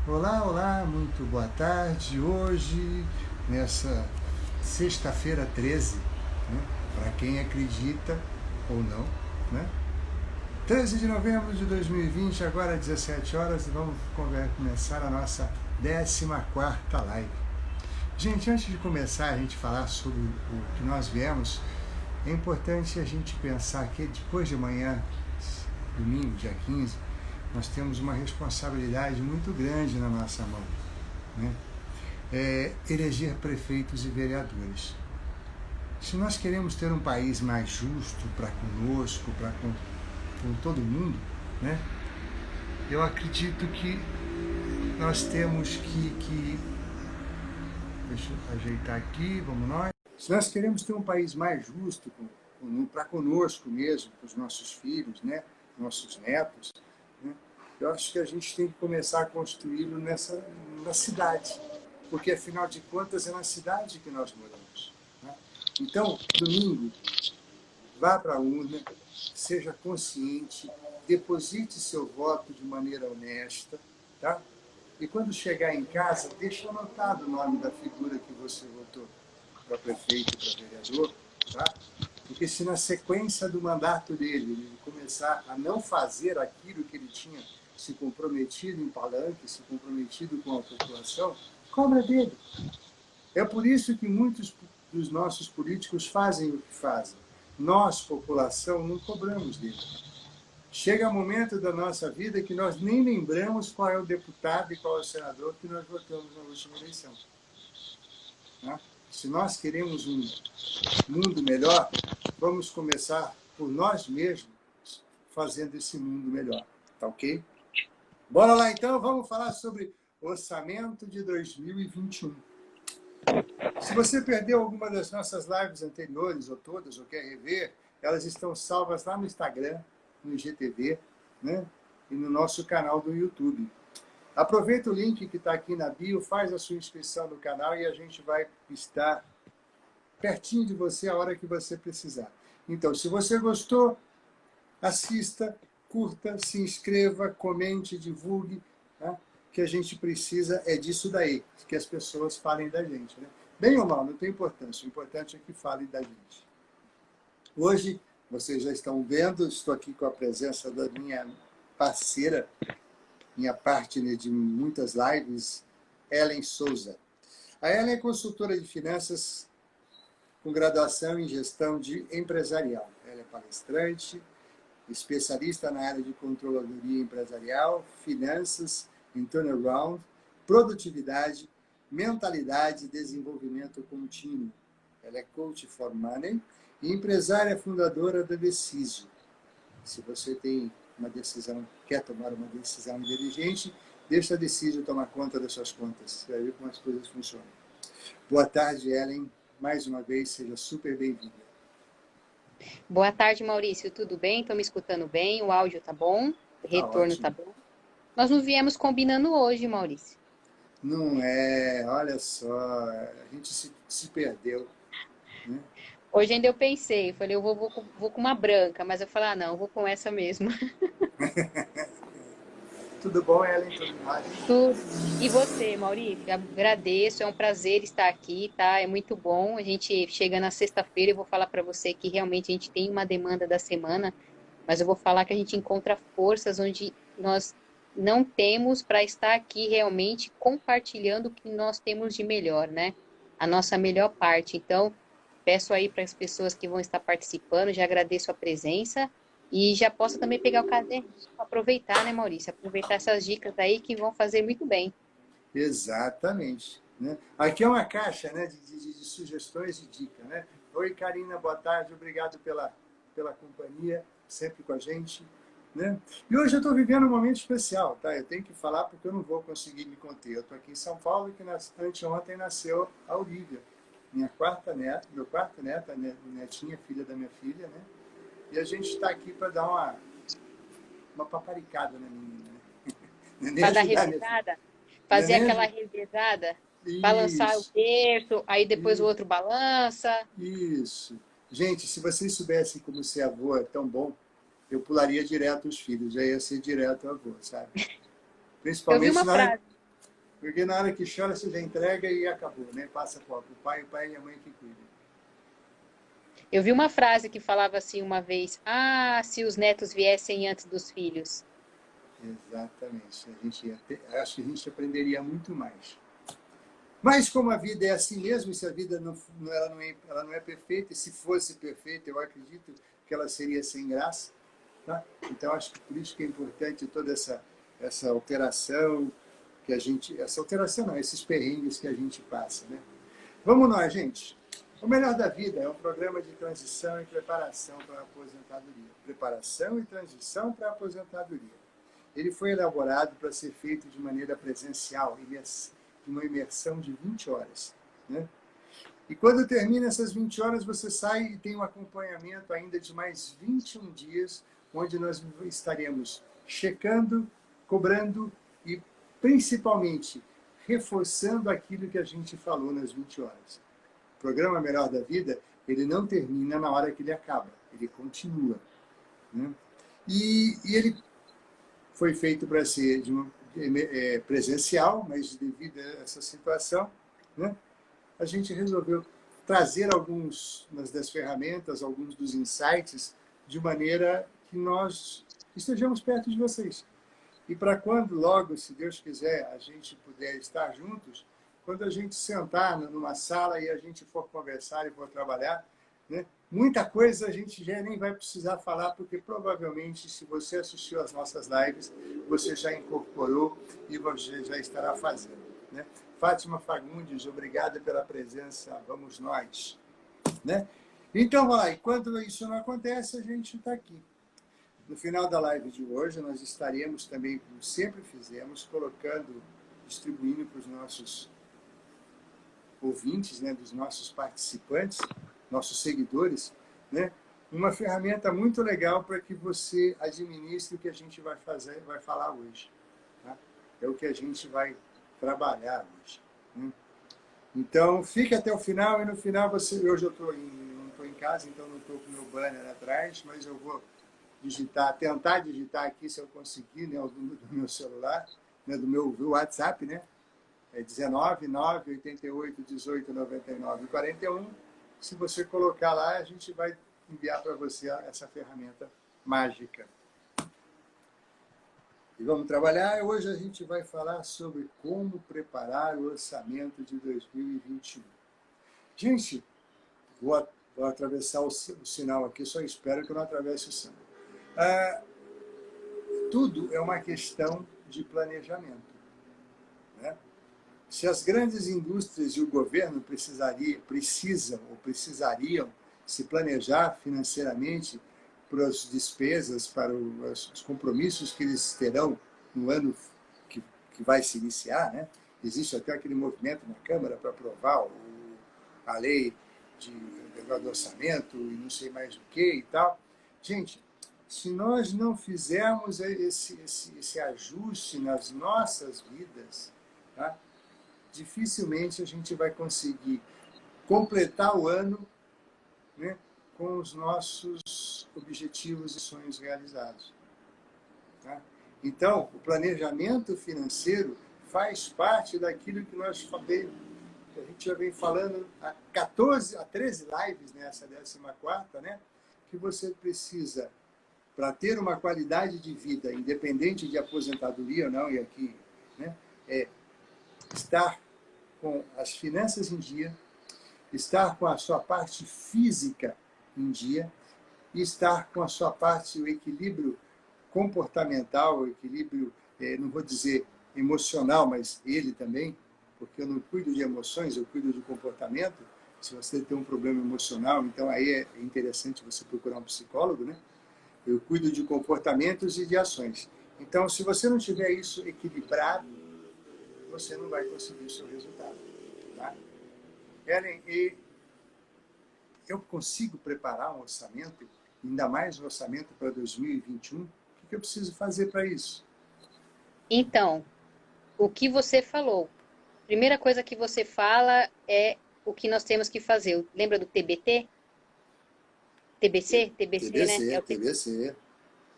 Olá, olá, muito boa tarde. Hoje, nessa sexta-feira 13, né? Para quem acredita ou não, né? 13 de novembro de 2020, agora 17 horas, e vamos começar a nossa 14ª live. Gente, antes de começar a gente falar sobre o que nós viemos, é importante a gente pensar que depois de amanhã, domingo, dia 15, nós temos uma responsabilidade muito grande na nossa mão, né? Eleger prefeitos e vereadores. Se nós queremos ter um país mais justo para conosco, para com todo mundo, né? Eu acredito que nós temos que... Deixa eu ajeitar aqui, vamos nós. Se nós queremos ter um país mais justo para conosco mesmo, para os nossos filhos, né? Nossos netos, né? Eu acho que a gente tem que começar a construí-lo na cidade, porque, afinal de contas, é na cidade que nós moramos, né? Então, domingo, vá para a urna, seja consciente, deposite seu voto de maneira honesta, tá? E quando chegar em casa, deixe anotado o nome da figura que você votou, para prefeito, para vereador, tá? Porque se na sequência do mandato dele, ele começar a não fazer aquilo que ele tinha se comprometido em palanque, se comprometido com a população, cobra dele. É por isso que muitos dos nossos políticos fazem o que fazem. Nós, população, não cobramos dele. Chega um momento da nossa vida que nós nem lembramos qual é o deputado e qual é o senador que nós votamos na última eleição. Né? Se nós queremos um mundo melhor, vamos começar por nós mesmos fazendo esse mundo melhor. Tá ok? Bora lá então, vamos falar sobre orçamento de 2021. Se você perdeu alguma das nossas lives anteriores, ou todas, ou quer rever, elas estão salvas lá no Instagram, no IGTV, né? E no nosso canal do YouTube. Aproveita o link que está aqui na bio, faz a sua inscrição no canal e a gente vai estar pertinho de você a hora que você precisar. Então, se você gostou, assista, curta, se inscreva, comente, divulgue, né? Que a gente precisa é disso daí, que as pessoas falem da gente, né? Bem ou mal, não tem importância, o importante é que falem da gente. Hoje, vocês já estão vendo, estou aqui com a presença da minha parceira, minha partner de muitas lives, Ellen Souza. A Ellen é consultora de finanças com graduação em gestão de empresarial. Ela é palestrante, especialista na área de controladoria empresarial, finanças em turnaround, produtividade, mentalidade e desenvolvimento contínuo. Ela é coach for money e empresária fundadora da Deciso. Se você tem uma decisão, quer tomar uma decisão inteligente, deixa a Deciso tomar conta das suas contas. Você vai ver como as coisas funcionam. Boa tarde, Ellen. Mais uma vez, seja super bem-vinda. Boa tarde, Maurício. Tudo bem? Estão me escutando bem? O áudio tá bom? O Tá retorno tá ótimo. bom? Nós não viemos combinando hoje, Maurício. Não é, olha só, a gente se perdeu, né? Hoje ainda eu pensei, falei, eu vou com uma branca, mas eu falei, ah, não, eu vou com essa mesmo. Tudo bom, Ellen? Tudo bem? Tudo. E você, Maurício? Agradeço, é um prazer estar aqui, tá? É muito bom. A gente chega na sexta-feira, eu vou falar para você que realmente a gente tem uma demanda da semana, mas eu vou falar que a gente encontra forças onde nós não temos para estar aqui realmente compartilhando o que nós temos de melhor, né? A nossa melhor parte. Então, peço aí para as pessoas que vão estar participando, já agradeço a presença e já posso também pegar o caderno, aproveitar, né, Maurício? Aproveitar essas dicas aí que vão fazer muito bem. Exatamente, né? Aqui é uma caixa, né, de sugestões e dicas, né? Oi, Karina, boa tarde, obrigado pela companhia, sempre com a gente, né? E hoje eu estou vivendo um momento especial, tá? Eu tenho que falar porque eu não vou conseguir me conter. Eu estou aqui em São Paulo e que anteontem nasceu a Olivia, minha quarta neta, meu quarto neta, netinha, filha da minha filha, né? E a gente está aqui para dar uma paparicada na menina, né? Nem Para dar ajudar minha filha. revezada, Não é fazer nem aquela ajudar. revezada, balançar o Isso, berço, aí depois o isso, outro balança. isso. Gente, se vocês soubessem como ser avô é tão bom, eu pularia direto os filhos, já ia ser direto avô, sabe? Eu vi Principalmente uma na hora, frase. Porque na hora que chora, você já entrega e acabou, né? Passa para o pai, o pai e a mãe que cuidam. Eu vi uma frase que falava assim uma vez: Ah, se os netos viessem antes dos filhos. Exatamente. Acho que a gente aprenderia muito mais. Mas como a vida é assim mesmo, e se a vida ela não é perfeita, e se fosse perfeita, eu acredito que ela seria sem graça. Tá? Então, acho que por isso que é importante toda essa alteração que a gente... Essa alteração não, esses perrengues que a gente passa. Né? Vamos nós, gente. O Melhor da Vida é um programa de transição e preparação para a aposentadoria. Preparação e transição para a aposentadoria. Ele foi elaborado para ser feito de maneira presencial, uma imersão de 20 horas. Né? E quando termina essas 20 horas, você sai e tem um acompanhamento ainda de mais 21 dias, onde nós estaremos checando, cobrando e, principalmente, reforçando aquilo que a gente falou nas 20 horas. O programa Melhor da Vida, ele não termina na hora que ele acaba, ele continua. Né? E ele foi feito para ser presencial, mas devido a essa situação, né, a gente resolveu trazer algumas das ferramentas, alguns dos insights, de maneira que nós estejamos perto de vocês. E para quando logo, se Deus quiser, a gente puder estar juntos, quando a gente sentar numa sala e a gente for conversar e for trabalhar, né, muita coisa a gente já nem vai precisar falar, porque provavelmente, se você assistiu às nossas lives, você já incorporou e você já estará fazendo. Né? Fátima Fagundes, obrigada pela presença, vamos nós. Né? Então, vai lá, e quando isso não acontece, a gente está aqui. No final da live de hoje, nós estaremos também, como sempre fizemos, distribuindo para os nossos ouvintes, né, dos nossos participantes, nossos seguidores, né, uma ferramenta muito legal para que você administre o que a gente vai falar hoje. Tá? É o que a gente vai trabalhar hoje. Né? Então, fique até o final, e no final hoje eu não estou em casa, então não estou com o meu banner atrás, mas eu vou tentar digitar aqui, se eu conseguir, né, do meu celular, né, do meu WhatsApp, né? É 19 9 88 18 99 41. Se você colocar lá, a gente vai enviar para você essa ferramenta mágica. E vamos trabalhar. Hoje a gente vai falar sobre como preparar o orçamento de 2021. Gente, vou atravessar o sinal aqui, só espero que eu não atravesse o sinal. Tudo é uma questão de planejamento. Né? Se as grandes indústrias e o governo precisariam se planejar financeiramente para as despesas, para os compromissos que eles terão no ano que vai se iniciar, né? Existe até aquele movimento na Câmara para aprovar a lei do orçamento e não sei mais o que e tal. Gente, se nós não fizermos esse ajuste nas nossas vidas, tá? Dificilmente a gente vai conseguir completar o ano, né, com os nossos objetivos e sonhos realizados. Tá? Então, o planejamento financeiro faz parte daquilo que a gente já vem falando há 13 lives nessa 14ª, né, que você precisa, para ter uma qualidade de vida, independente de aposentadoria ou não, e aqui, né, estar com as finanças em dia, estar com a sua parte física em dia e estar com a sua parte, o equilíbrio comportamental, o equilíbrio, não vou dizer emocional, mas ele também, porque eu não cuido de emoções, eu cuido de comportamento. Se você tem um problema emocional, então aí é interessante você procurar um psicólogo, né? Eu cuido de comportamentos e de ações. Então, se você não tiver isso equilibrado, você não vai conseguir o seu resultado. Tá? Ellen, eu consigo preparar um orçamento, ainda mais um orçamento para 2021? O que eu preciso fazer para isso? Então, o que você falou? Primeira coisa que você fala é o que nós temos que fazer. Lembra do TBT? TBC, né? É o TBC.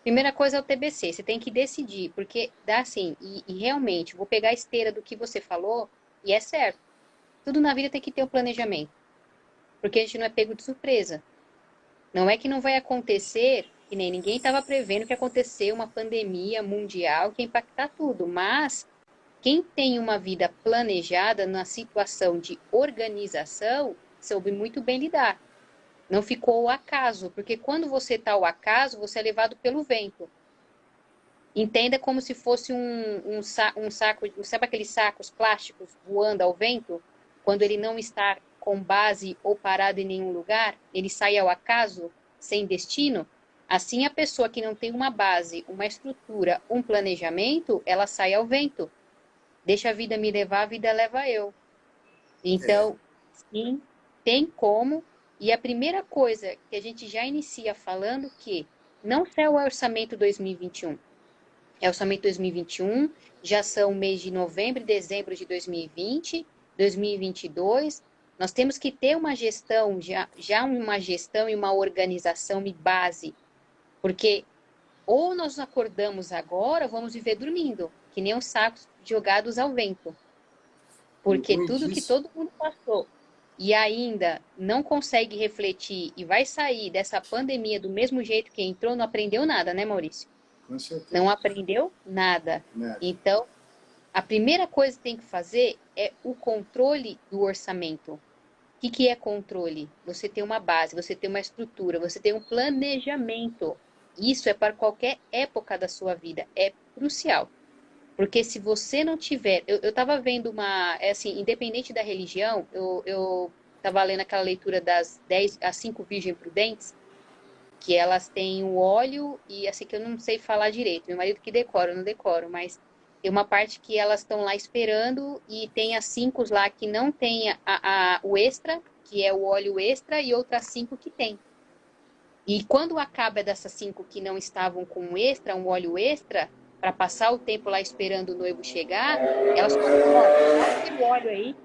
Primeira coisa é o TBC, você tem que decidir, porque dá assim, e realmente, vou pegar a esteira do que você falou, e é certo. Tudo na vida tem que ter um planejamento, porque a gente não é pego de surpresa. Não é que não vai acontecer, que nem ninguém estava prevendo que ia acontecer uma pandemia mundial que ia impactar tudo, mas quem tem uma vida planejada na situação de organização, soube muito bem lidar. Não ficou ao acaso, porque quando você está ao acaso, você é levado pelo vento. Entenda como se fosse um saco, sabe aqueles sacos plásticos voando ao vento? Quando ele não está com base ou parado em nenhum lugar, ele sai ao acaso, sem destino. Assim, a pessoa que não tem uma base, uma estrutura, um planejamento, ela sai ao vento. Deixa a vida me levar, a vida leva eu. É, Então, sim, tem como. E a primeira coisa que a gente já inicia falando que não é o orçamento 2021. É orçamento 2021, já são mês de novembro e dezembro de 2020, 2022. Nós temos que ter uma gestão, já uma gestão e uma organização e base, porque ou nós acordamos agora, vamos viver dormindo, que nem os sacos jogados ao vento, e o porque ruim tudo que disso, todo mundo passou e ainda não consegue refletir e vai sair dessa pandemia do mesmo jeito que entrou, não aprendeu nada, né, Maurício? com certeza, Não aprendeu nada. nada. Então, a primeira coisa que tem que fazer é o controle do orçamento. O que é controle? Você tem uma base, você tem uma estrutura, você tem um planejamento. Isso é para qualquer época da sua vida, é crucial. Porque se você não tiver. Eu estava vendo uma. É assim, independente da religião, eu estava lendo aquela leitura das 10 as 5 virgens prudentes, que elas têm o óleo e assim que eu não sei falar direito. Meu marido que decora, eu não decoro, mas tem uma parte que elas estão lá esperando e tem as 5 lá que não tem o extra, que é o óleo extra, e outras 5 que tem. E quando acaba dessas 5 que não estavam com extra, um óleo extra, para passar o tempo lá esperando o noivo chegar, elas falaram assim, ó, me dá o seu óleo aí,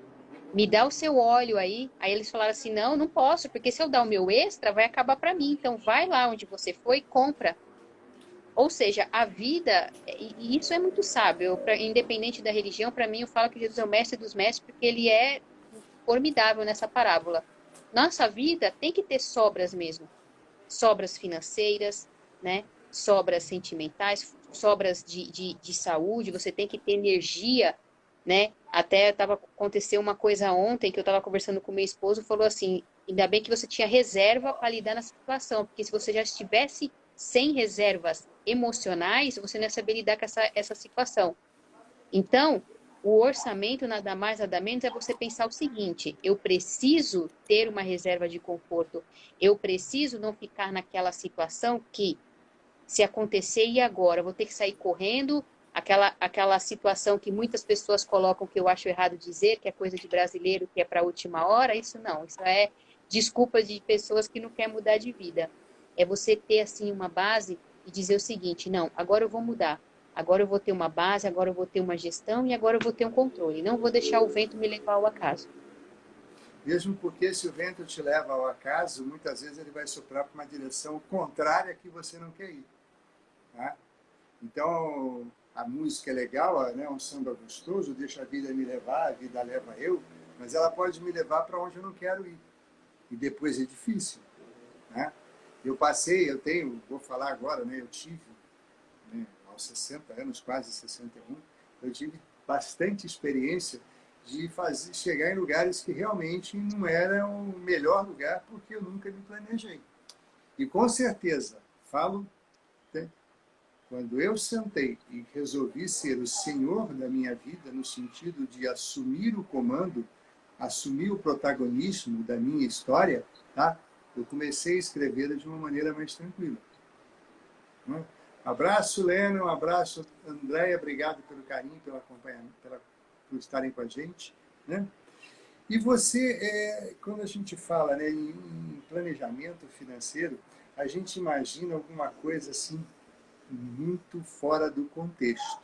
me dá o seu óleo aí. Aí eles falaram assim, não, não posso, porque se eu dar o meu extra, vai acabar para mim. Então vai lá onde você foi e compra. Ou seja, a vida, e isso é muito sábio, independente da religião, para mim eu falo que Jesus é o mestre dos mestres, porque ele é formidável nessa parábola. Nossa vida tem que ter sobras mesmo, sobras financeiras, né? Sobras sentimentais, sobras de saúde, você tem que ter energia, né? Até aconteceu uma coisa ontem que eu estava conversando com meu esposo, falou assim, ainda bem que você tinha reserva para lidar na situação, porque se você já estivesse sem reservas emocionais, você não ia saber lidar com essa situação. Então, o orçamento, nada mais, nada menos, é você pensar o seguinte: eu preciso ter uma reserva de conforto, eu preciso não ficar naquela situação que, se acontecer e agora, eu vou ter que sair correndo, aquela situação que muitas pessoas colocam, que eu acho errado dizer, que é coisa de brasileiro, que é para a última hora, isso não, isso é desculpa de pessoas que não querem mudar de vida. É você ter, assim, uma base e dizer o seguinte: não, agora eu vou mudar. Agora eu vou ter uma base, agora eu vou ter uma gestão e agora eu vou ter um controle. Não vou deixar o vento me levar ao acaso. Mesmo porque se o vento te leva ao acaso, muitas vezes ele vai soprar para uma direção contrária que você não quer ir. Tá? Então, a música é legal, né? Um samba gostoso, deixa a vida me levar, a vida leva eu, mas ela pode me levar para onde eu não quero ir. E depois é difícil. Né? Eu tenho, vou falar agora, né? Eu tive, né, aos 60 anos, quase 61, eu tive bastante experiência de chegar em lugares que realmente não eram o melhor lugar porque eu nunca me planejei. E com certeza, falo, né, quando eu sentei e resolvi ser o senhor da minha vida, no sentido de assumir o comando, assumir o protagonismo da minha história, tá? Eu comecei a escrevê-la de uma maneira mais tranquila. Né? Abraço, Lena, um abraço, Andréia, obrigado pelo carinho, pelo acompanhamento, por estarem com a gente. Né? E você, quando a gente fala, né, em planejamento financeiro, a gente imagina alguma coisa assim muito fora do contexto.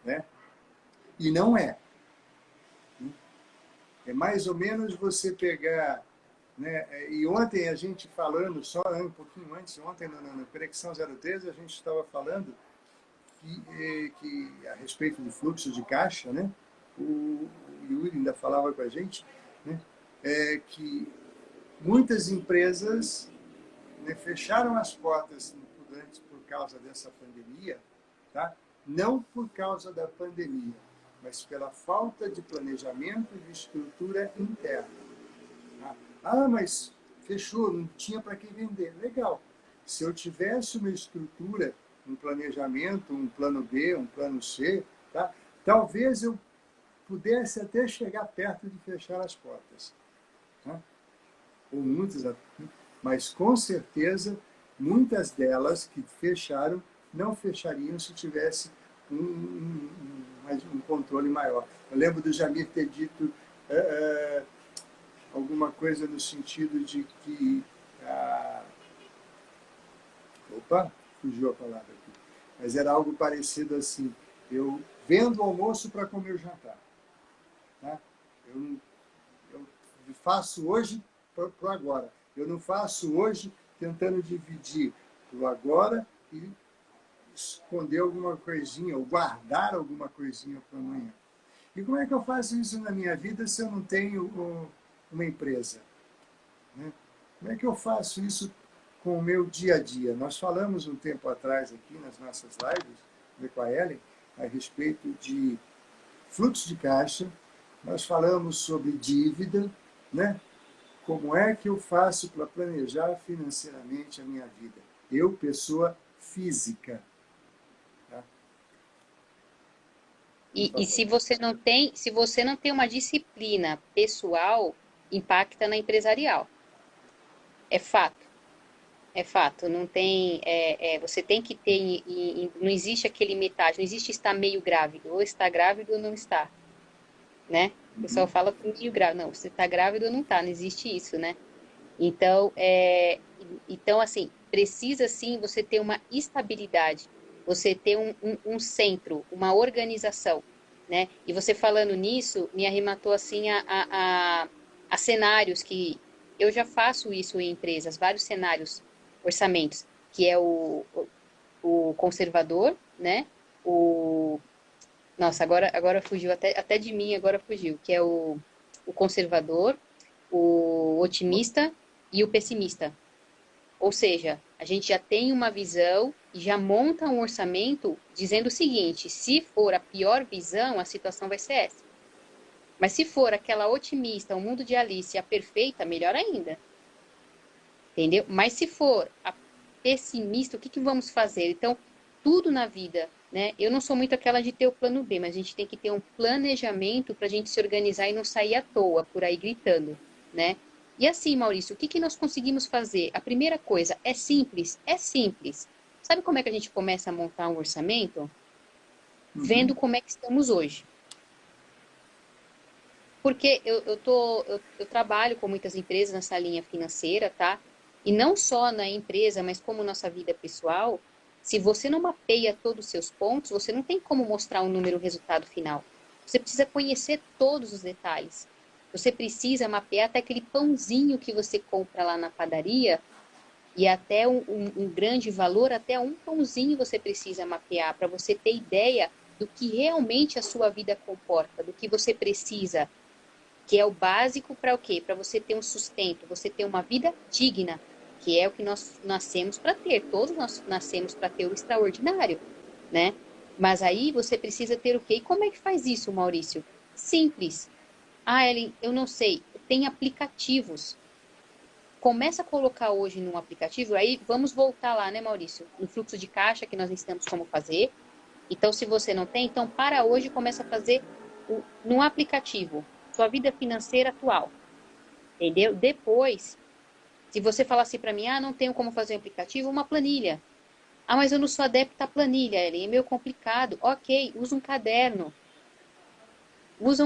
Né? E não é. É mais ou menos você pegar né? E ontem a gente falando, só um pouquinho antes, ontem na Conexão 013, a gente estava falando que a respeito do fluxo de caixa, né? O Yuri ainda falava com a gente, né? Que muitas empresas, né, fecharam as portas por causa dessa pandemia, tá? Não por causa da pandemia, mas pela falta de planejamento e de estrutura interna. Tá? Ah, mas fechou, não tinha para quem vender. Legal. Se eu tivesse uma estrutura, um planejamento, um plano B, um plano C, tá? Talvez eu pudesse até chegar perto de fechar as portas. Tá? Ou muitas, mas com certeza muitas delas que fecharam não fechariam se tivesse um controle maior. Eu lembro do Jamir ter dito alguma coisa no sentido de que opa, fugiu a palavra aqui, mas era algo parecido assim: eu vendo o almoço para comer o jantar, tá? Eu faço hoje para o agora. Eu não faço hoje tentando dividir o agora e esconder alguma coisinha, ou guardar alguma coisinha para amanhã. E como é que eu faço isso na minha vida se eu não tenho uma empresa? Né? Como é que eu faço isso com o meu dia a dia? Nós falamos um tempo atrás aqui nas nossas lives, com a Ellen, a respeito de fluxo de caixa, nós falamos sobre dívida, né? Como é que eu faço para planejar financeiramente a minha vida? Eu, pessoa física. Tá? E se você não tem uma disciplina pessoal, impacta na empresarial. É fato. É fato. Não tem, você tem que ter, não existe aquele metade, não existe estar meio grávido, ou está grávido ou não está, né? O pessoal fala que meio grávido, não, você está grávido ou não está, não existe isso, né? Então, então, assim, precisa sim você ter uma estabilidade, você ter um centro, uma organização, né? E você falando nisso, me arrematou assim a cenários que eu já faço isso em empresas, vários cenários, orçamentos, que é o conservador, né? O, nossa, agora fugiu, até de mim agora fugiu, que é o conservador, o otimista e o pessimista. Ou seja, a gente já tem uma visão e já monta um orçamento dizendo o seguinte: se for a pior visão, a situação vai ser essa. Mas se for aquela otimista, o mundo de Alice, a perfeita, melhor ainda. Entendeu? Mas se for a pessimista, o que vamos fazer? Então, tudo na vida, né? Eu não sou muito aquela de ter o plano B, mas a gente tem que ter um planejamento para a gente se organizar e não sair à toa por aí gritando, né? E assim, Maurício, o que nós conseguimos fazer? A primeira coisa, é simples? É simples. Sabe como é que a gente começa a montar um orçamento? Vendo como é que estamos hoje. Porque eu trabalho com muitas empresas nessa linha financeira, tá? E não só na empresa, mas como nossa vida pessoal, se você não mapeia todos os seus pontos, você não tem como mostrar um número, resultado final. Você precisa conhecer todos os detalhes. Você precisa mapear até aquele pãozinho que você compra lá na padaria, e até um grande valor, até um pãozinho você precisa mapear para você ter ideia do que realmente a sua vida comporta, do que você precisa, que é o básico para o quê? Para você ter um sustento, você ter uma vida digna, que é o que nós nascemos para ter. Todos nós nascemos para ter o extraordinário, né? Mas aí você precisa ter o quê? E como é que faz isso, Maurício? Simples. Ah, Ellen, eu não sei. Tem aplicativos. Começa a colocar hoje num aplicativo, aí vamos voltar lá, né, Maurício? No fluxo de caixa que nós ensinamos como fazer. Então, se você não tem, então para hoje e começa a fazer num aplicativo sua vida financeira atual, entendeu? Depois, se você falar assim para mim, ah, não tenho como fazer um aplicativo, uma planilha. Ah, mas eu não sou adepta à planilha, Ellen, é meio complicado. Ok, usa um caderno, usa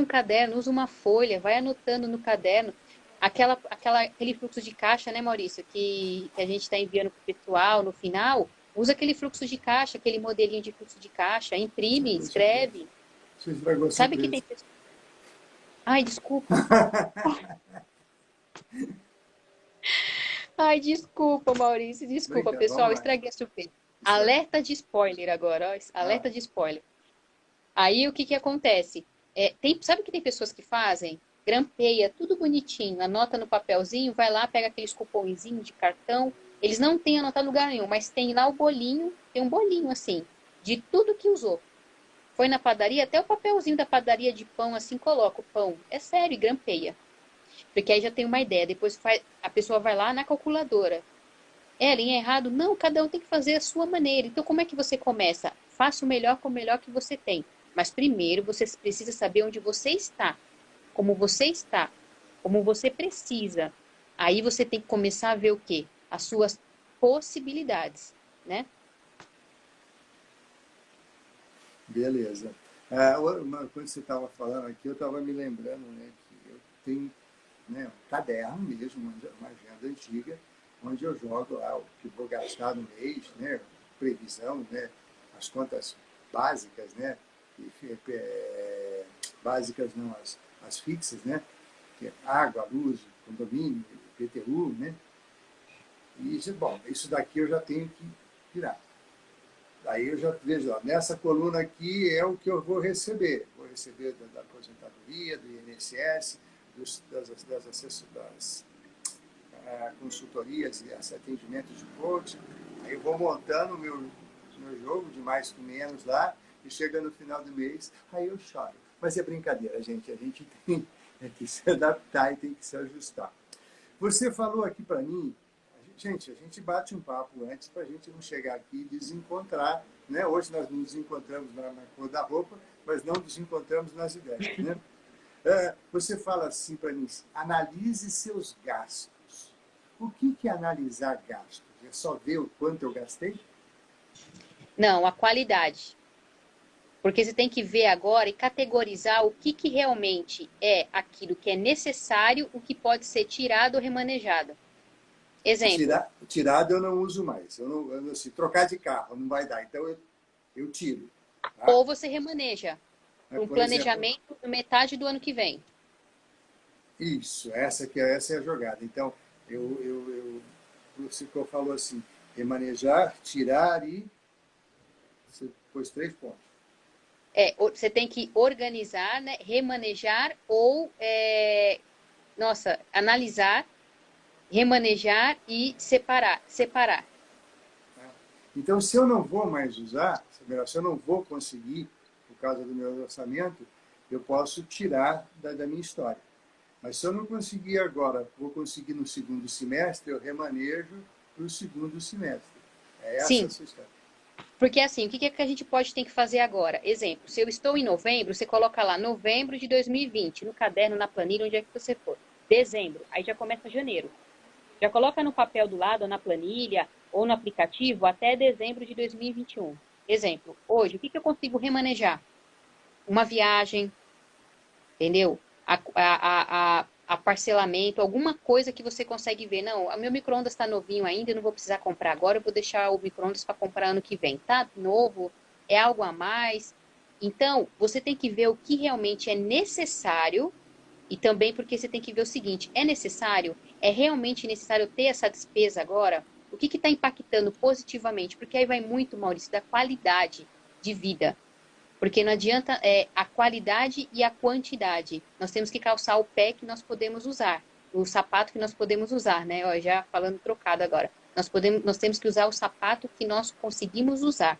uma folha, vai anotando no caderno. Aquele fluxo de caixa, né, Maurício, que a gente está enviando para o pessoal no final, usa aquele fluxo de caixa, aquele modelinho de fluxo de caixa, imprime, escreve. Você estragou a Sabe que surpresa. tem pessoas... Ai, desculpa. Ai, desculpa, Maurício, desculpa, Brinca, vamos pessoal, lá. estraguei a surpresa. Isso é. Alerta de spoiler agora, ó, Ah, alerta de spoiler. Aí o que que acontece? Sabe que tem pessoas que fazem? Grampeia tudo bonitinho, anota no papelzinho, vai lá, pega aqueles cupomzinhos de cartão. Eles não têm anotado em lugar nenhum, mas tem lá o bolinho, tem um bolinho assim, de tudo que usou. Foi na padaria, até o papelzinho da padaria de pão assim coloca o pão. É sério, e grampeia. Porque aí já tem uma ideia. Depois a pessoa vai lá na calculadora. Ellen, é errado? Não, cada um tem que fazer a sua maneira. Então, como é que você começa? Faça o melhor com o melhor que você tem. Mas primeiro você precisa saber onde você está, como você precisa. Aí você tem que começar a ver o quê? As suas possibilidades, né? beleza. Uma coisa que você estava falando aqui, eu estava me lembrando, né, que eu tenho, né, um caderno mesmo, uma agenda antiga, onde eu jogo lá o que vou gastar no mês, né, previsão, né, as contas básicas, né, básicas não, as fixas, né, que é água, luz, condomínio, IPTU, né, e bom, isso daqui eu já tenho que tirar. Aí eu já vejo, ó, nessa coluna aqui é o que eu vou receber. Vou receber da aposentadoria, do INSS, das consultorias e atendimentos de coaching. Aí eu vou montando o meu jogo de mais com menos lá e chega no final do mês, aí eu choro. Mas é brincadeira, gente. A gente tem que se adaptar e tem que se ajustar. Você falou aqui para mim, gente, a gente bate um papo antes para a gente não chegar aqui e desencontrar, né? Hoje nós nos encontramos na cor da roupa, mas não nos encontramos nas ideias, né? Você fala assim para mim, analise seus gastos. O que é analisar gastos? É só ver o quanto eu gastei? Não, a qualidade. Porque você tem que ver agora e categorizar o que, que realmente é aquilo que é necessário, o que pode ser tirado ou remanejado. Exemplo, Tirado eu não uso mais. Se trocar de carro não vai dar, então eu tiro. Tá? ou você remaneja para um Por exemplo, planejamento de metade do ano que vem. isso, essa é a jogada. Então, você falou assim, remanejar, tirar e você pôs 3 pontos. Você tem que organizar, né, remanejar ou, analisar, remanejar e separar. Separar. Tá? Então, se eu não vou mais usar, se eu não vou conseguir, por causa do meu orçamento, eu posso tirar da minha história. Mas se eu não conseguir agora, vou conseguir no segundo semestre, eu remanejo para o segundo semestre. É essa a Sim, sua história. porque assim, o que é que a gente tem que fazer agora? Exemplo, se eu estou em novembro, você coloca lá novembro de 2020, no caderno, na planilha, onde é que você for. Dezembro, aí já começa janeiro. Já coloca no papel do lado, ou na planilha, ou no aplicativo, até dezembro de 2021. Exemplo, hoje, o que eu consigo remanejar? Uma viagem, entendeu? A parcelamento, alguma coisa que você consegue ver. Não, o meu micro-ondas está novinho ainda, eu não vou precisar comprar agora, eu vou deixar o micro-ondas para comprar ano que vem. Tá novo, é algo a mais. Então, você tem que ver o que realmente é necessário e também porque você tem que ver o seguinte, é necessário? É realmente necessário ter essa despesa agora? O que está impactando positivamente? Porque aí vai muito, Maurício, da qualidade de vida. Porque não adianta a qualidade e a quantidade. Nós temos que calçar o pé que nós podemos usar, o sapato que nós podemos usar, né? Ó, já falando trocado agora. Nós temos que usar o sapato que nós conseguimos usar.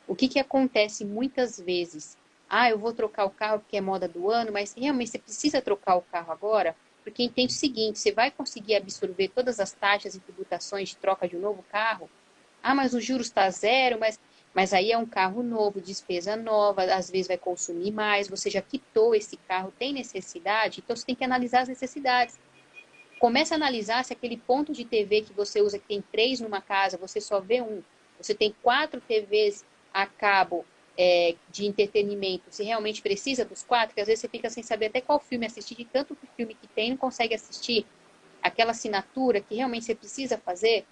O que, que acontece muitas vezes? Ah, eu vou trocar o carro porque é moda do ano, mas realmente você precisa trocar o carro agora? Porque entende o seguinte, você vai conseguir absorver todas as taxas e tributações de troca de um novo carro? Ah, mas o juros está zero, mas aí é um carro novo, despesa nova, às vezes vai consumir mais, você já quitou esse carro, tem necessidade? Então você tem que analisar as necessidades. Começa a analisar se aquele ponto de TV que você usa, que tem 3 numa casa, você só vê um. Você tem 4 TVs a cabo de entretenimento, se realmente precisa dos 4, que às vezes você fica sem saber até qual filme assistir, de tanto filme que tem, não consegue assistir aquela assinatura que realmente você precisa fazer,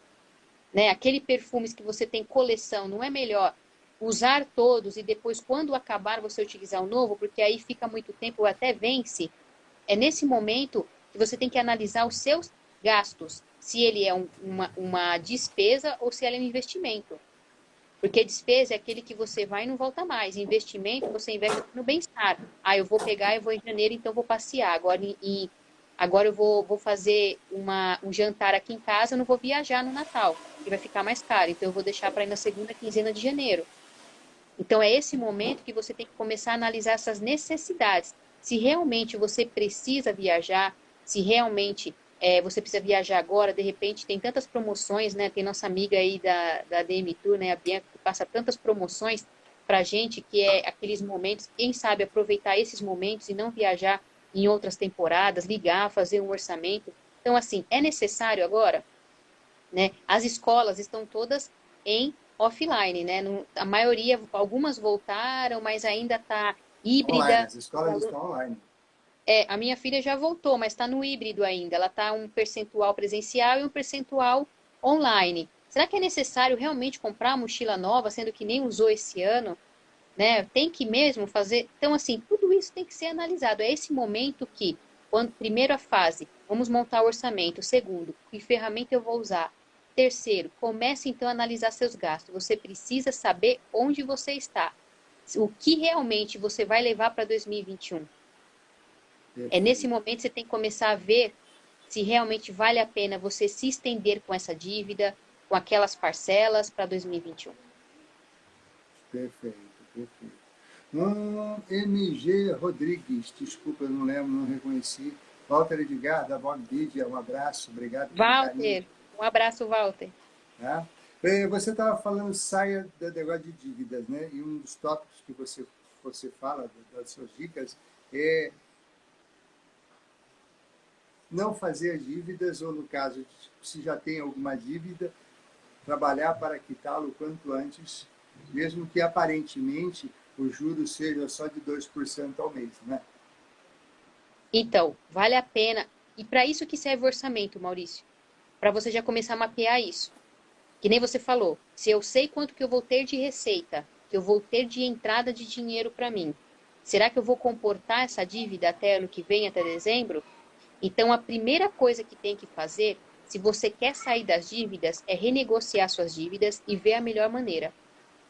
né? Aquele perfumes que você tem coleção, não é melhor usar todos e depois, quando acabar, você utilizar o novo, porque aí fica muito tempo ou até vence. É nesse momento que você tem que analisar os seus gastos. se ele é uma despesa ou se ele é um investimento. Porque despesa é aquele que você vai e não volta mais. Investimento, você investe no bem-estar. Ah, eu vou pegar, eu vou em janeiro, então vou passear. Agora eu vou fazer um jantar aqui em casa, eu não vou viajar no Natal, que vai ficar mais caro. Então eu vou deixar para ir na segunda quinzena de janeiro. Então é esse momento que você tem que começar a analisar essas necessidades. Se realmente você precisa viajar, se realmente você precisa viajar agora, de repente tem tantas promoções, né? Tem nossa amiga aí da DM Tour, né? A Bianca, que passa tantas promoções pra gente, que é aqueles momentos, quem sabe aproveitar esses momentos e não viajar em outras temporadas, ligar, fazer um orçamento. Então, assim, é necessário agora, né? As escolas estão todas em offline, né? A maioria, algumas voltaram, mas ainda está Online, híbrida. as escolas estão online. A minha filha já voltou, mas está no híbrido ainda. Ela está um percentual presencial e um percentual online. Será que é necessário realmente comprar uma mochila nova, sendo que nem usou esse ano? Né? Tem que mesmo fazer. Então, assim, tudo isso tem que ser analisado. É esse momento que, quando primeiro a fase, vamos montar o orçamento. Segundo, que ferramenta eu vou usar? Terceiro, comece então a analisar seus gastos. Você precisa saber onde você está. O que realmente você vai levar para 2021. É nesse Perfeito, momento que você tem que começar a ver se realmente vale a pena você se estender com essa dívida, com aquelas parcelas para 2021. perfeito, perfeito. MG Rodrigues, desculpa, eu não lembro, não reconheci. Walter Edgar, da Bob Didia, um abraço, obrigado pelo carinho. Walter, um abraço, Walter. Tá? Você estava falando, saia do negócio de dívidas, né? E um dos tópicos que você fala, das suas dicas, é não fazer dívidas, ou no caso, se já tem alguma dívida, trabalhar para quitá-lo o quanto antes, mesmo que aparentemente o juro seja só de 2% ao mês, né? Então, vale a pena. E para isso que serve o orçamento, Maurício. Para você já começar a mapear isso. Que nem você falou, se eu sei quanto que eu vou ter de receita, que eu vou ter de entrada de dinheiro para mim, será que eu vou comportar essa dívida até ano que vem, até dezembro? Então, a primeira coisa que tem que fazer, se você quer sair das dívidas, é renegociar suas dívidas e ver a melhor maneira.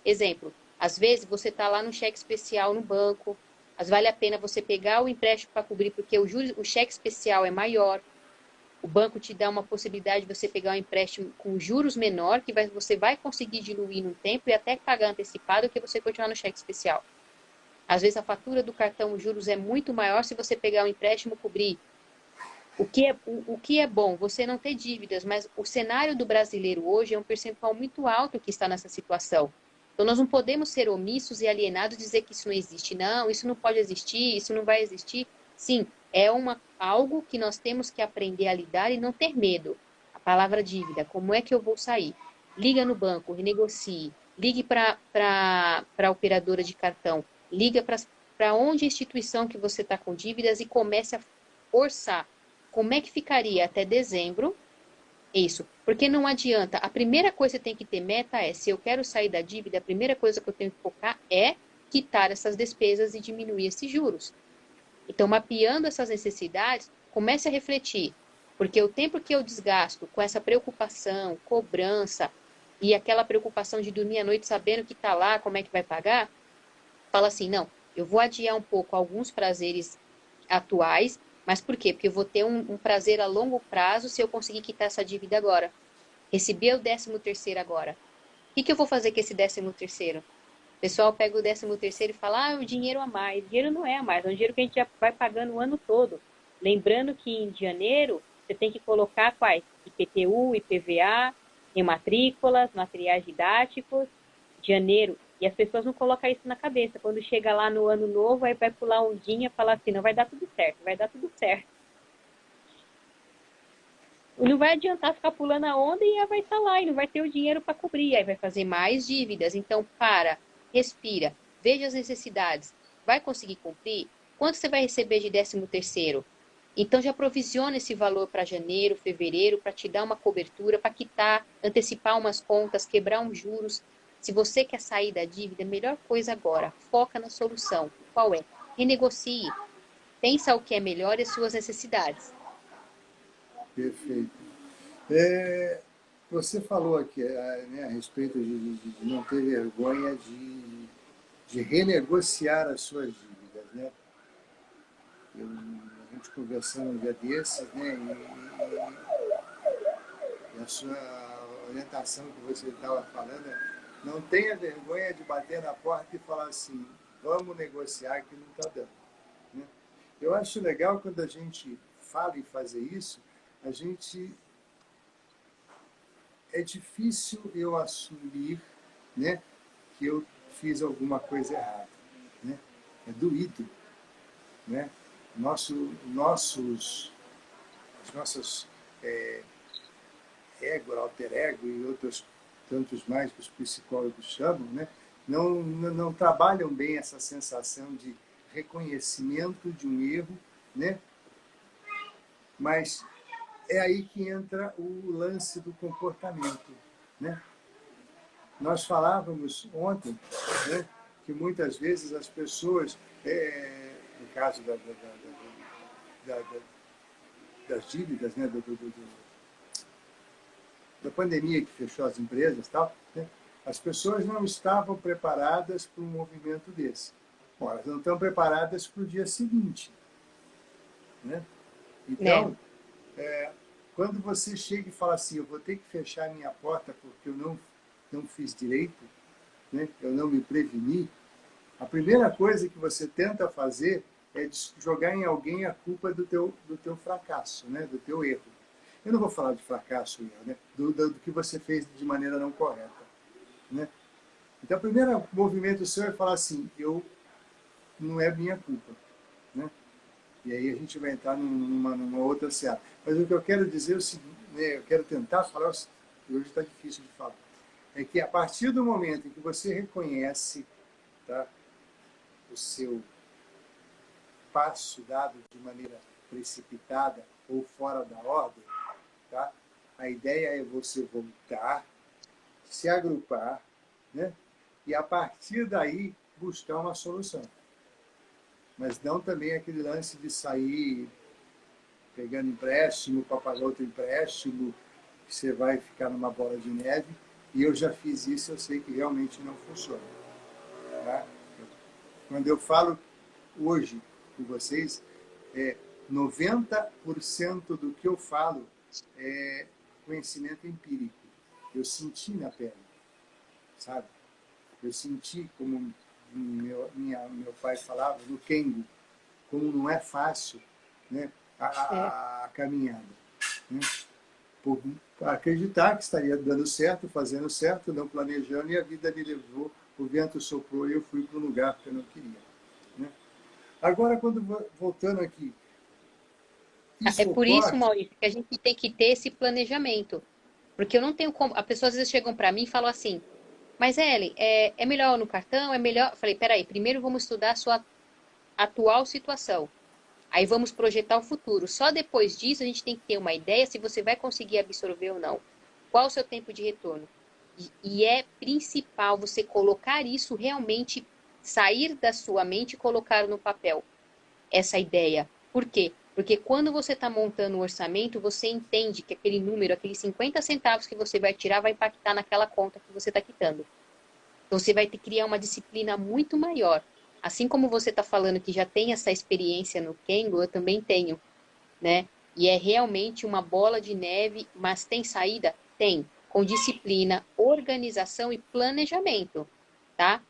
Exemplo, às vezes você está lá no cheque especial no banco, mas vale a pena você pegar o empréstimo para cobrir, porque o cheque especial é maior, o banco te dá uma possibilidade de você pegar um empréstimo com juros menor, que você vai conseguir diluir no tempo e até pagar antecipado que você continuar no cheque especial. Às vezes a fatura do cartão, os juros é muito maior se você pegar um empréstimo e cobrir. O que é bom? Você não ter dívidas, mas o cenário do brasileiro hoje é um percentual muito alto que está nessa situação. Então, nós não podemos ser omissos e alienados e dizer que isso não existe. Não, isso não pode existir, isso não vai existir. Sim, é algo que nós temos que aprender a lidar e não ter medo. A palavra dívida, como é que eu vou sair? Liga no banco, renegocie. Ligue para a operadora de cartão. Liga para onde a instituição que você está com dívidas e comece a orçar. Como é que ficaria até dezembro? Isso, porque não adianta. A primeira coisa que tem que ter meta é, se eu quero sair da dívida, a primeira coisa que eu tenho que focar é quitar essas despesas e diminuir esses juros. Então, mapeando essas necessidades, comece a refletir, porque o tempo que eu desgasto com essa preocupação, cobrança e aquela preocupação de dormir à noite sabendo que está lá, como é que vai pagar, fala assim, não, eu vou adiar um pouco alguns prazeres atuais, mas por quê? Porque eu vou ter um prazer a longo prazo se eu conseguir quitar essa dívida agora. Receber o 13º agora. O que eu vou fazer com esse 13º? O pessoal pega o 13º e fala, o dinheiro a mais. O dinheiro não é a mais, é um dinheiro que a gente já vai pagando o ano todo. Lembrando que em janeiro você tem que colocar quais? IPTU, IPVA, em matrículas, materiais didáticos, janeiro. E as pessoas não colocam isso na cabeça. Quando chega lá no ano novo, aí vai pular ondinha e falar assim, não vai dar tudo certo, vai dar tudo certo. Não vai adiantar ficar pulando a onda e aí vai estar lá e não vai ter o dinheiro para cobrir. Aí vai fazer mais dívidas. Então, respira, veja as necessidades. Vai conseguir cumprir? Quanto você vai receber de 13º? Então, já provisiona esse valor para janeiro, fevereiro, para te dar uma cobertura, para quitar, antecipar umas contas, quebrar uns juros. Se você quer sair da dívida, a melhor coisa agora, foca na solução. Qual é? Renegocie. Pensa o que é melhor e as suas necessidades. Perfeito. É, você falou aqui, né, a respeito de não ter vergonha de renegociar as suas dívidas, né? A gente conversando um dia desses, né? E a sua orientação que você estava falando é não tenha vergonha de bater na porta e falar assim, vamos negociar que não está dando. Né? Eu acho legal quando a gente fala em fazer isso, a gente é difícil eu assumir, né, que eu fiz alguma coisa errada, né? É doído, né? As nossas ego, alter ego e outros tantos mais que os psicólogos chamam, né? Não trabalham bem essa sensação de reconhecimento de um erro, né? Mas é aí que entra o lance do comportamento, né? Nós falávamos ontem, né, que muitas vezes as pessoas, no caso da, da, das dívidas, né, da pandemia que fechou as empresas e tal, né, as pessoas não estavam preparadas para um movimento desse. Bom, elas não estão preparadas para o dia seguinte. Né? Né? Então, quando você chega e fala assim, eu vou ter que fechar a minha porta porque eu não fiz direito, né? Eu não me preveni, a primeira coisa que você tenta fazer é jogar em alguém a culpa do teu fracasso, né? Do teu erro. Eu não vou falar de fracasso, erro, né? Do que você fez de maneira não correta. Né? Então, o primeiro movimento seu é falar assim, não é minha culpa. Né? E aí a gente vai entrar numa outra seara. Mas o que eu quero dizer é o seguinte, né? Eu quero tentar falar, hoje está difícil de falar, é que a partir do momento em que você reconhece, tá, o seu passo dado de maneira precipitada ou fora da ordem, tá? A ideia é você voltar, se agrupar, né? E a partir daí buscar uma solução. Mas não também aquele lance de sair pegando empréstimo para pagar outro empréstimo, que você vai ficar numa bola de neve. E eu já fiz isso, eu sei que realmente não funciona. Tá? Quando eu falo hoje com vocês, 90% do que eu falo é conhecimento empírico. Eu senti na pele, sabe? Eu senti, como meu pai falava, no Kengo, como não é fácil, né, É. a caminhada. Né? Por acreditar que estaria dando certo, fazendo certo, não planejando, e a vida me levou, o vento soprou e eu fui para um lugar que eu não queria. Né? Agora, voltando aqui, É isso por isso, ocorre. Maurício, que a gente tem que ter esse planejamento. Porque eu não tenho como. As pessoas às vezes chegam para mim e falam assim: mas Ellen, é melhor no cartão? É melhor. Eu falei: peraí, primeiro vamos estudar a sua atual situação. Aí vamos projetar o futuro. Só depois disso a gente tem que ter uma ideia se você vai conseguir absorver ou não. Qual o seu tempo de retorno? E é principal você colocar isso realmente, sair da sua mente e colocar no papel essa ideia. Por quê? Porque quando você está montando o orçamento, você entende que aquele número, aqueles 50 centavos que você vai tirar, vai impactar naquela conta que você está quitando. Então, você vai ter que criar uma disciplina muito maior. Assim como você está falando que já tem essa experiência no Kengo, eu também tenho, né? E é realmente uma bola de neve, mas tem saída? Tem. Com disciplina, organização e planejamento, tá?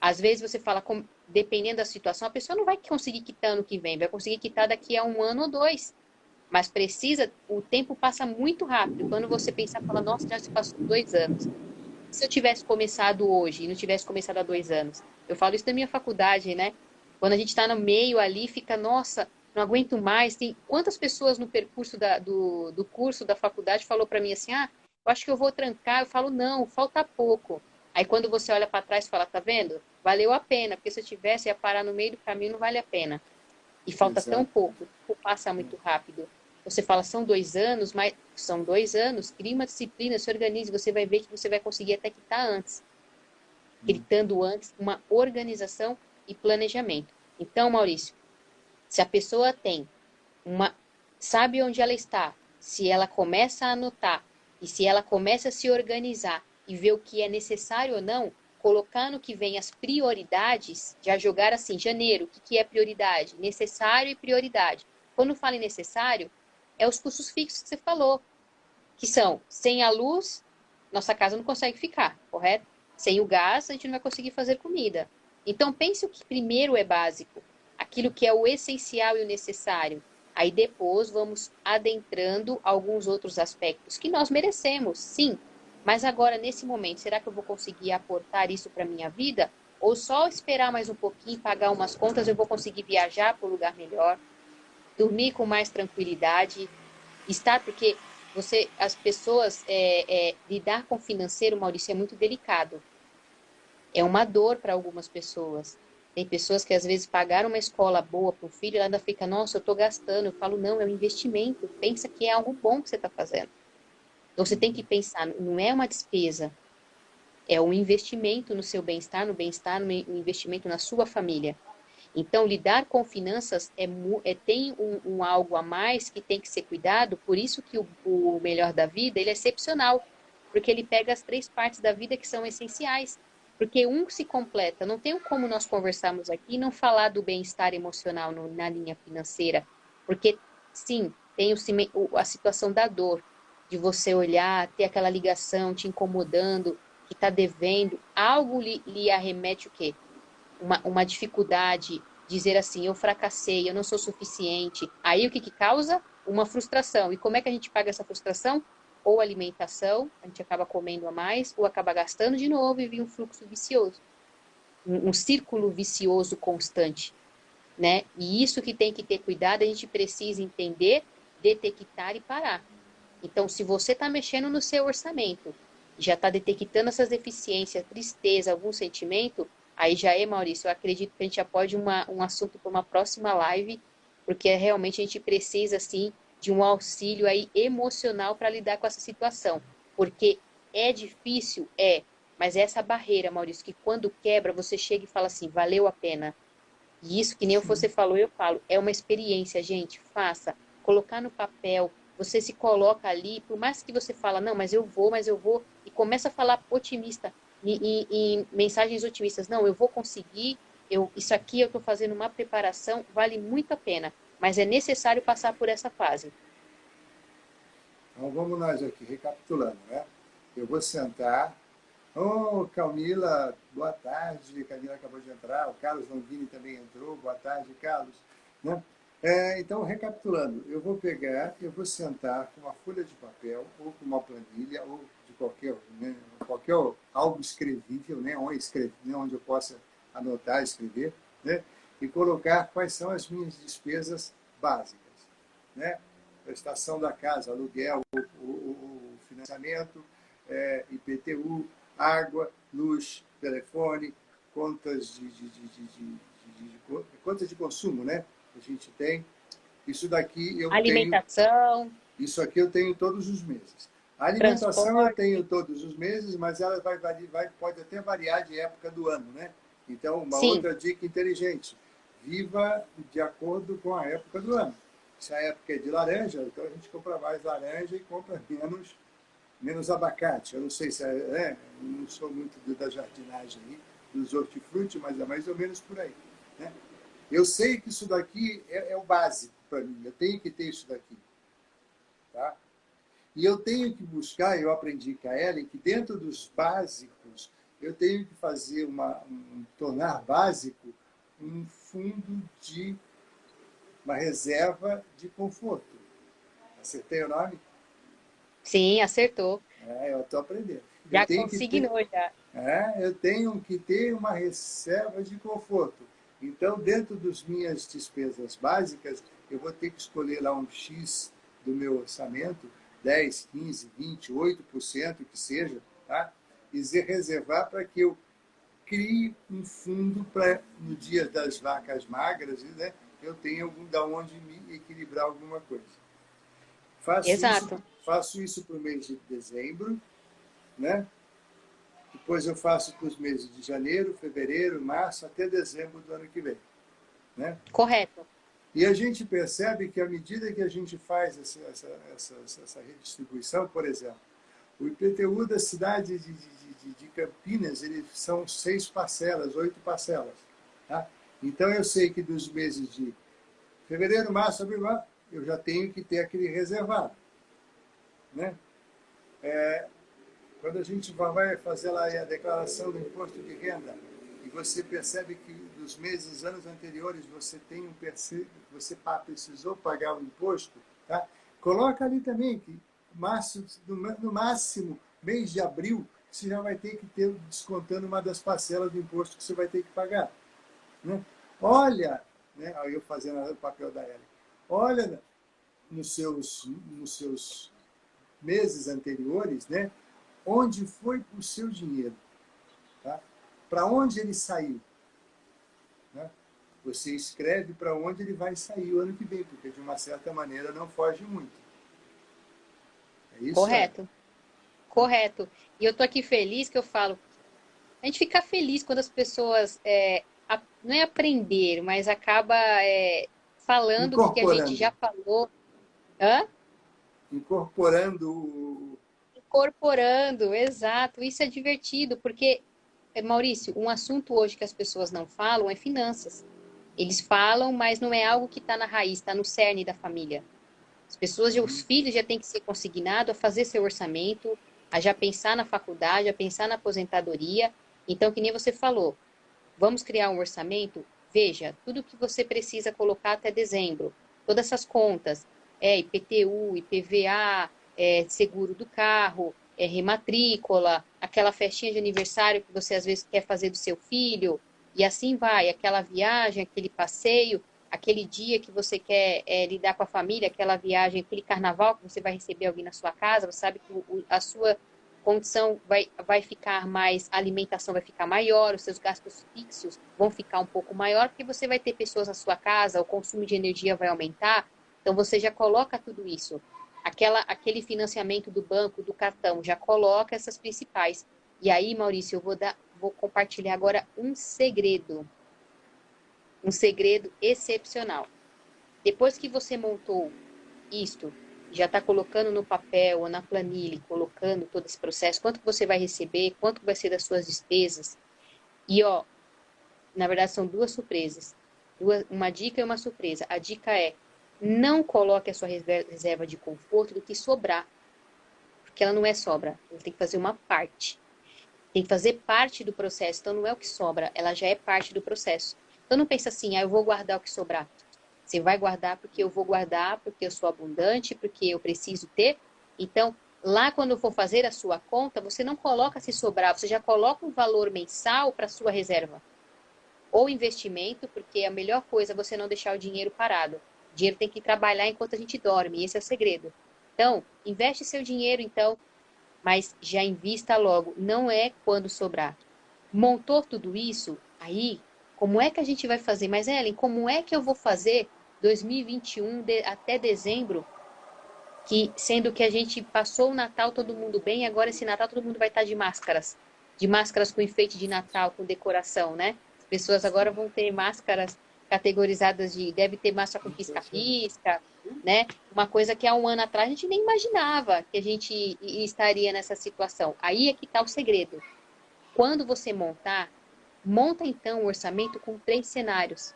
Às vezes você fala, dependendo da situação, a pessoa não vai conseguir quitar ano que vem, vai conseguir quitar daqui a um ano ou dois. Mas precisa, o tempo passa muito rápido. Quando você pensar, fala, nossa, já se passou 2 anos. Se eu tivesse começado hoje e não tivesse começado há 2 anos? Eu falo isso da minha faculdade, né? Quando a gente está no meio ali, fica, nossa, não aguento mais. Tem quantas pessoas no percurso do curso da faculdade falou para mim assim, ah, eu acho que eu vou trancar. Eu falo, não, falta pouco. Aí quando você olha para trás e fala, tá vendo? Valeu a pena, porque se eu tivesse ia parar no meio do caminho, não vale a pena. E falta tão Exato. pouco, o tempo passa muito rápido. Você fala, são 2 anos, mas são 2 anos, crie uma disciplina, se organize, você vai ver que você vai conseguir até quitar antes, gritando antes, uma organização e planejamento. Então, Maurício, se a pessoa tem uma, sabe onde ela está, se ela começa a anotar e se ela começa a se organizar e ver o que é necessário ou não, colocar no que vem as prioridades, já jogar assim, janeiro, o que é prioridade? Necessário e prioridade. Quando fala em necessário, é os custos fixos que você falou, que são, sem a luz, nossa casa não consegue ficar, correto? Sem o gás, a gente não vai conseguir fazer comida. Então, pense o que primeiro é básico, aquilo que é o essencial e o necessário. Aí depois vamos adentrando alguns outros aspectos que nós merecemos, sim. Mas agora, nesse momento, será que eu vou conseguir aportar isso para a minha vida? Ou só esperar mais um pouquinho, pagar umas contas, eu vou conseguir viajar para um lugar melhor, dormir com mais tranquilidade, estar, porque as pessoas, lidar com o financeiro, Maurício, é muito delicado. É uma dor para algumas pessoas. Tem pessoas que às vezes pagaram uma escola boa para o filho e ela ainda fica, nossa, eu estou gastando. Eu falo, não, é um investimento. Pensa que é algo bom que você está fazendo. Então você tem que pensar, não é uma despesa, é um investimento no seu bem-estar, no investimento na sua família. Então, lidar com finanças tem um algo a mais que tem que ser cuidado, por isso que o melhor da vida, ele é excepcional, porque ele pega as três partes da vida que são essenciais, porque um se completa, não tem como nós conversarmos aqui e não falar do bem-estar emocional na linha financeira, porque, sim, tem a situação da dor, de você olhar, ter aquela ligação te incomodando, que está devendo, algo lhe arremete o quê? Uma dificuldade, dizer assim, eu fracassei, eu não sou suficiente. Aí o que causa? Uma frustração. E como é que a gente paga essa frustração? Ou alimentação, a gente acaba comendo a mais, ou acaba gastando de novo e vira um fluxo vicioso. Um círculo vicioso constante, né? E isso que tem que ter cuidado, a gente precisa entender, detectar e parar. Então, se você está mexendo no seu orçamento, já está detectando essas deficiências, tristeza, algum sentimento, aí já é, Maurício, eu acredito que a gente já pode um assunto para uma próxima live, porque realmente a gente precisa, assim, de um auxílio aí emocional para lidar com essa situação. Porque é difícil, mas é essa barreira, Maurício, que quando quebra, você chega e fala assim, valeu a pena. E isso, que nem você Sim. falou, eu falo, é uma experiência, gente, faça. Colocar no papel, você se coloca ali, por mais que você fala, não, mas eu vou, e começa a falar otimista, em mensagens otimistas, não, eu vou conseguir, isso aqui eu estou fazendo uma preparação, vale muito a pena, mas é necessário passar por essa fase. Então vamos nós aqui, recapitulando, né? Eu vou sentar. Oh, Camila, boa tarde. Camila acabou de entrar. O Carlos Longini também entrou. Boa tarde, Carlos. Né? Então, recapitulando, eu vou pegar, eu vou sentar com uma folha de papel, ou com uma planilha, ou de qualquer, né, qualquer algo escrevível, né, onde eu possa anotar, escrever, né, e colocar quais são as minhas despesas básicas. Né? Prestação da casa, aluguel, o financiamento, IPTU, água, luz, telefone, contas contas de consumo, né? A gente tem. Isso daqui eu tenho. Alimentação, Isso aqui eu tenho todos os meses. A alimentação eu tenho transporte, todos os meses, mas ela pode até variar de época do ano, né? Então, uma sim, outra dica inteligente: viva de acordo com a época do ano. Se a época é de laranja, então a gente compra mais laranja e compra menos abacate. Eu não sei se eu não sou muito da jardinagem aí, dos hortifruti, mas é mais ou menos por aí. Né? Eu sei que isso daqui é o básico para mim, eu tenho que ter isso daqui. Tá? E eu tenho que buscar, eu aprendi com a Ellen, que dentro dos básicos, eu tenho que fazer tornar básico um fundo de uma reserva de conforto. Acertei o nome? sim, acertou. Eu estou aprendendo. Eu Já tenho que ter, consignou, já. eu tenho que ter uma reserva de conforto. Então, dentro das minhas despesas básicas, eu vou ter que escolher lá um X do meu orçamento, 10, 15, 20, 8% que seja, tá? E reservar para que eu crie um fundo para, no dia das vacas magras, né, eu tenha algum da onde me equilibrar alguma coisa. Exato. Faço isso para o mês de dezembro, né? Depois eu faço para os meses de janeiro, fevereiro, março, até dezembro do ano que vem. Né? Correto. E a gente percebe que à medida que a gente faz essa redistribuição, por exemplo, o IPTU da cidade de Campinas, ele são 6 parcelas, 8 parcelas. Tá? Então eu sei que dos meses de fevereiro, março, abril, eu já tenho que ter aquele reservado. Né? Quando a gente vai fazer lá a declaração do imposto de renda, e você percebe que dos meses, anos anteriores, você você precisou pagar o imposto, tá? Coloca ali também que no máximo, mês de abril, você já vai ter que ter descontando uma das parcelas do imposto que você vai ter que pagar. Né? Olha, né, eu fazendo o papel da Ellen, olha nos seus meses anteriores, né, onde foi o seu dinheiro, tá? Para onde ele saiu. Né? Você escreve para onde ele vai sair o ano que vem, porque de uma certa maneira não foge muito. É isso? Correto. Correto. E eu tô aqui feliz que eu falo, a gente fica feliz quando as pessoas, não é aprender, mas acaba falando o que a gente Incorporando. já falou. Hã? Incorporando. Incorporando, exato. Isso é divertido, porque, Maurício, um assunto hoje que as pessoas não falam é finanças. Eles falam, mas não é algo que está na raiz, está no cerne da família. As pessoas, os filhos já têm que ser consignados a fazer seu orçamento, a já pensar na faculdade, a pensar na aposentadoria. Então, que nem você falou, vamos criar um orçamento? Veja, tudo que você precisa colocar até dezembro, todas essas contas, IPTU, IPVA, seguro do carro, rematrícula, aquela festinha de aniversário que você às vezes quer fazer do seu filho, e assim vai, aquela viagem, aquele passeio, aquele dia que você quer lidar com a família, aquela viagem, aquele carnaval que você vai receber alguém na sua casa, você sabe que a sua condição vai ficar mais, a alimentação vai ficar maior, os seus gastos fixos vão ficar um pouco maior, porque você vai ter pessoas na sua casa, o consumo de energia vai aumentar, então você já coloca tudo isso. Aquele financiamento do banco, do cartão, já coloca essas principais. E aí, Maurício, vou compartilhar agora um segredo excepcional. Depois que você montou isto, já está colocando no papel ou na planilha, colocando todo esse processo, quanto você vai receber, quanto vai ser das suas despesas. E, na verdade, são duas surpresas. Uma dica e uma surpresa. A dica é, não coloque a sua reserva de conforto do que sobrar, porque ela não é sobra, ela tem que fazer uma parte. Tem que fazer parte do processo, então não é o que sobra, ela já é parte do processo. Então não pensa assim, eu vou guardar o que sobrar. Você vai guardar porque eu vou guardar, porque eu sou abundante, porque eu preciso ter. Então, lá quando for fazer a sua conta, você não coloca se sobrar, você já coloca um valor mensal para a sua reserva. Ou investimento, porque a melhor coisa é você não deixar o dinheiro parado. O dinheiro tem que trabalhar enquanto a gente dorme, esse é o segredo. Então, investe seu dinheiro, então, mas já invista logo, não é quando sobrar. Montou tudo isso, aí, como é que a gente vai fazer? Mas, Ellen, como é que eu vou fazer 2021 até dezembro, sendo que a gente passou o Natal todo mundo bem, agora esse Natal todo mundo vai estar de máscaras com enfeite de Natal, com decoração, né? As pessoas agora vão ter máscaras categorizadas deve ter máscara com pisca-pisca, né? Uma coisa que há um ano atrás a gente nem imaginava que a gente estaria nessa situação. Aí é que está o segredo. Quando você monta então o orçamento com 3 cenários.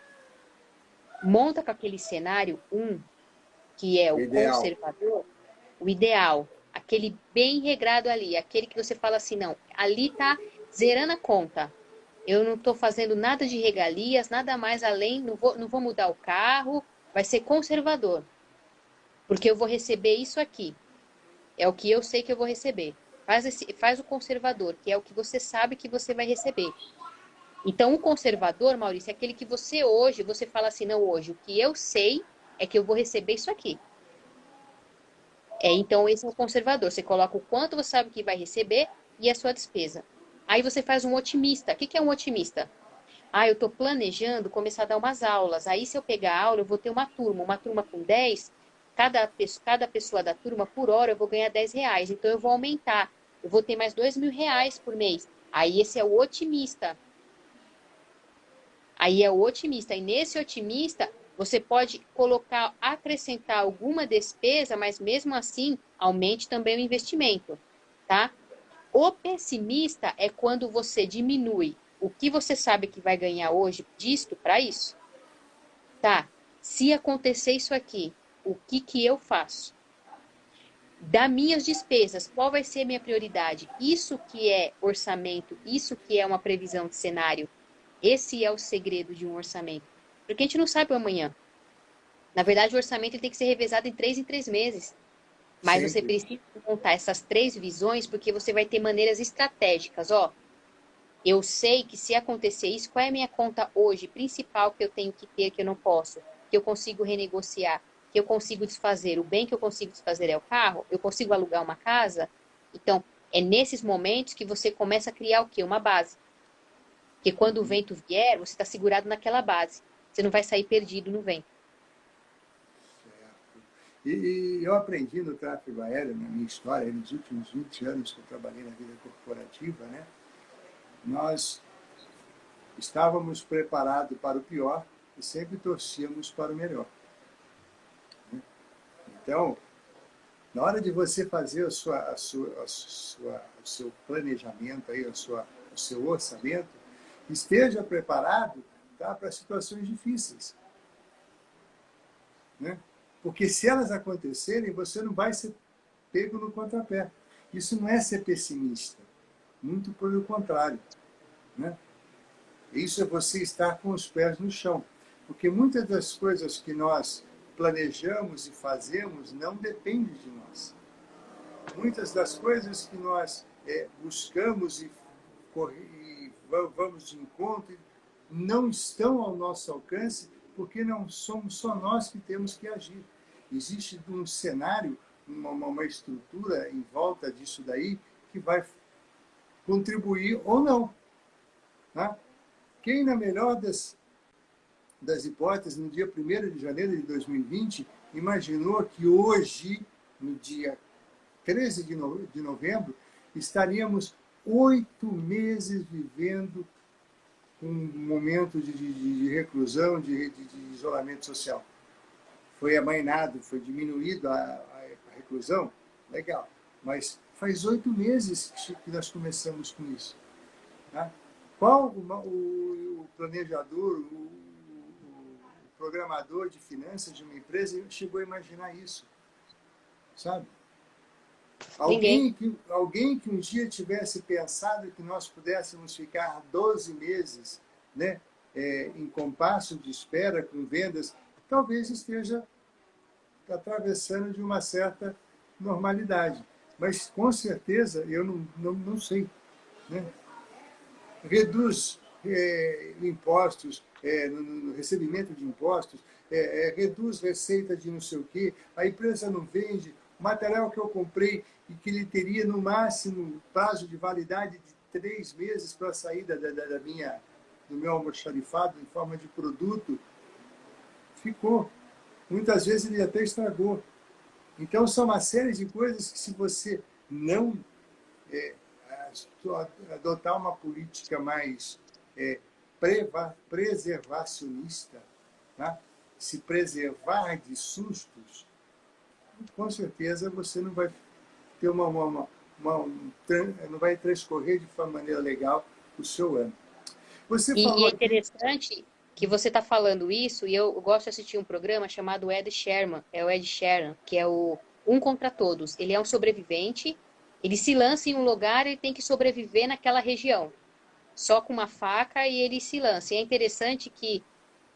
Monta com aquele cenário 1, que é o conservador, o ideal, aquele bem regrado ali, aquele que você fala assim, não, ali tá zerando a conta. Eu não estou fazendo nada de regalias, nada mais além, não vou mudar o carro, vai ser conservador. Porque eu vou receber isso aqui. É o que eu sei que eu vou receber. Faz o conservador, que é o que você sabe que você vai receber. Então, o conservador, Maurício, é aquele que você fala assim, não, hoje, o que eu sei é que eu vou receber isso aqui. Então, esse é o conservador. Você coloca o quanto você sabe que vai receber e a sua despesa. Aí você faz um otimista. O que é um otimista? Eu estou planejando começar a dar umas aulas. Aí, se eu pegar a aula, eu vou ter uma turma com 10. Cada pessoa da turma, por hora, eu vou ganhar R$ 10. Então, eu vou aumentar. Eu vou ter mais R$ 2.000 por mês. Aí, esse é o otimista. E nesse otimista, Você pode colocar, acrescentar alguma despesa, mas mesmo assim, aumente também o investimento, tá? O pessimista é quando você diminui o que você sabe que vai ganhar hoje disto para isso. Tá, se acontecer isso aqui, o que que eu faço? Das minhas despesas, qual vai ser a minha prioridade? Isso que é orçamento, isso que é uma previsão de cenário. Esse é o segredo de um orçamento. Porque a gente não sabe o amanhã. Na verdade, o orçamento ele tem que ser revezado em 3 meses. Mas você Sempre. precisa montar essas 3 visões porque você vai ter maneiras estratégicas. Ó, eu sei que se acontecer isso, qual é a minha conta hoje principal que eu tenho que ter, que eu não posso, que eu consigo renegociar, que eu consigo desfazer. O bem que eu consigo desfazer é o carro? Eu consigo alugar uma casa? Então, é nesses momentos que você começa a criar o quê? Uma base. Porque quando o Uhum. vento vier, você está segurado naquela base. Você não vai sair perdido no vento. Certo. E eu aprendi no tráfego aéreo, na minha história, nos últimos 20 anos que eu trabalhei na vida corporativa, né? Nós estávamos preparados para o pior e sempre torcíamos para o melhor. Então, na hora de você fazer o seu planejamento, aí, o seu orçamento, esteja preparado, tá, para situações difíceis. Né? Porque se elas acontecerem, você não vai ser pego no contrapé. Isso não é ser pessimista. Muito pelo contrário. Né? Isso é você estar com os pés no chão. Porque muitas das coisas que nós planejamos e fazemos não dependem de nós. Muitas das coisas que nós buscamos e vamos de encontro não estão ao nosso alcance porque não somos só nós que temos que agir. Existe um cenário, uma estrutura em volta disso daí que vai contribuir ou não. Tá? Quem, na melhor das hipóteses, no dia 1º de janeiro de 2020, imaginou que hoje, no dia 13 de novembro, estaríamos 8 meses vivendo um momento de reclusão, de isolamento social. Foi amainado, foi diminuído a reclusão, legal. Mas faz 8 meses que nós começamos com isso. Tá? Qual o planejador, o programador de finanças de uma empresa chegou a imaginar isso? Sabe? Ninguém. Alguém que um dia tivesse pensado que nós pudéssemos ficar 12 meses, né, em compasso de espera com vendas, talvez esteja atravessando de uma certa normalidade. Mas, com certeza, eu não sei. Né? Reduz impostos, no recebimento de impostos, reduz receita de não sei o quê, a empresa não vende, o material que eu comprei e que ele teria no máximo prazo de validade de 3 meses para a saída do meu almoxarifado em forma de produto, ficou. Muitas vezes ele até estragou. Então, são uma série de coisas que, se você não adotar uma política mais preservacionista, tá? Se preservar de sustos, com certeza você não vai ter não vai transcorrer de uma maneira legal o seu ano. Você E falou é aqui. interessante que você está falando isso, e eu gosto de assistir um programa chamado Ed Sherman, é o Ed Sheeran, que é o Um Contra Todos. Ele é um sobrevivente, ele se lança em um lugar e tem que sobreviver naquela região, só com uma faca e ele se lança. E é interessante que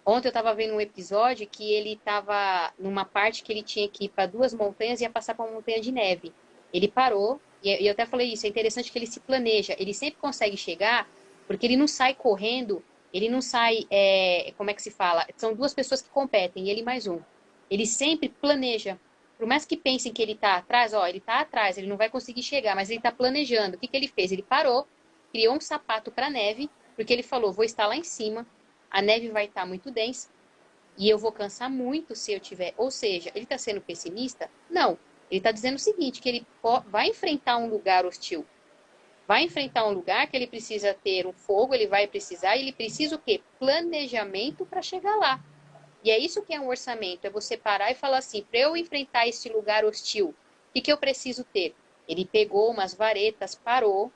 ontem eu estava vendo um episódio que ele estava numa parte que ele tinha que ir para 2 montanhas e ia passar por uma montanha de neve. Ele parou, e eu até falei isso, é interessante que ele se planeja, ele sempre consegue chegar, porque ele não sai correndo, ele não sai, como é que se fala? São 2 pessoas que competem, ele mais um. Ele sempre planeja. Por mais que pensem que ele está atrás, ó, ele está atrás, ele não vai conseguir chegar, mas ele está planejando. O que que ele fez? Ele parou, criou um sapato para neve, porque ele falou, vou estar lá em cima, a neve vai estar muito densa e eu vou cansar muito se eu tiver. Ou seja, ele está sendo pessimista? Não. Ele está dizendo o seguinte, que ele vai enfrentar um lugar hostil. Vai enfrentar um lugar que ele precisa ter um fogo, ele vai precisar, e ele precisa o quê? Planejamento para chegar lá. E é isso que é um orçamento, é você parar e falar assim, para eu enfrentar esse lugar hostil, o que eu preciso ter? Ele pegou umas varetas, parou,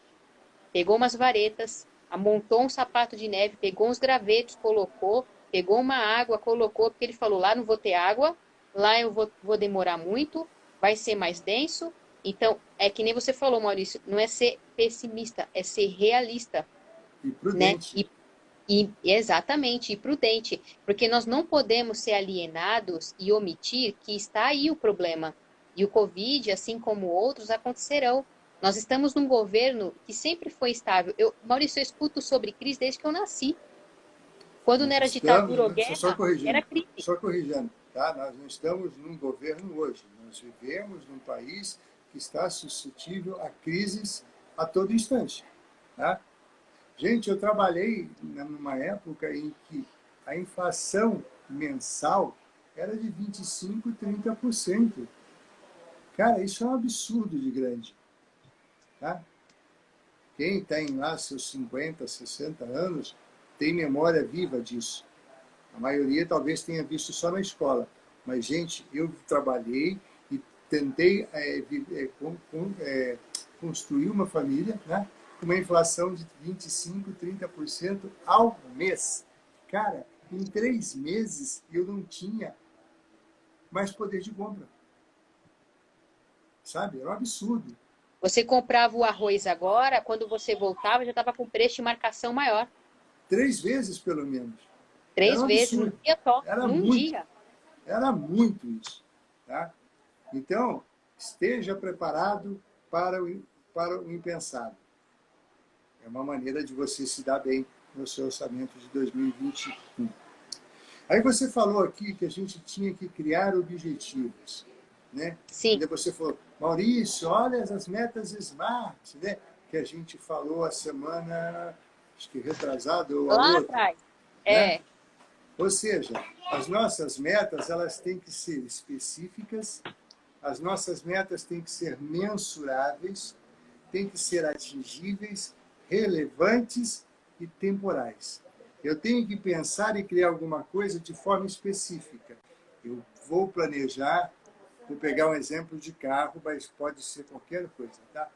pegou umas varetas, montou um sapato de neve, pegou uns gravetos, colocou, pegou uma água, colocou, porque ele falou, lá não vou ter água, lá eu vou demorar muito, vai ser mais denso. Então, é que nem você falou, Maurício, não é ser pessimista, é ser realista, E né? prudente. E exatamente, e prudente, porque nós não podemos ser alienados e omitir que está aí o problema. E o Covid, assim como outros, acontecerão. Nós estamos num governo que sempre foi estável. Maurício, eu escuto sobre crise desde que eu nasci. Quando não Nós era estamos, ditadura ou só guerra, era corrigindo, crise. só corrigindo, tá? Nós não estamos num governo hoje, nós vivemos num país que está suscetível a crises a todo instante, tá? Gente, eu trabalhei numa época em que a inflação mensal era de 25%, 30%. Cara, isso é um absurdo de grande, tá? Quem tem lá seus 50, 60 anos tem memória viva disso. A maioria talvez tenha visto só na escola. Mas, gente, eu trabalhei e tentei construir uma família, né, com uma inflação de 25%, 30% ao mês. Cara, em 3 meses eu não tinha mais poder de compra. Sabe? Era um absurdo. Você comprava o arroz agora, quando você voltava, já estava com preço de marcação maior. 3 vezes, pelo menos. Era Três um vezes num absurdo. dia só, Era num muito. dia. Era muito isso. Tá? Então, esteja preparado para o impensado. É uma maneira de você se dar bem no seu orçamento de 2021. Aí você falou aqui que a gente tinha que criar objetivos, né? E Sim, daí você falou, Maurício, olha as metas SMART, né? Que a gente falou a semana, acho que retrasada ou a lá outra, atrás. né? É, Ou seja, as nossas metas elas têm que ser específicas, as nossas metas têm que ser mensuráveis, têm que ser atingíveis, relevantes e temporais. Eu tenho que pensar e criar alguma coisa de forma específica. Eu vou planejar, vou pegar um exemplo de carro, mas pode ser qualquer coisa, tá?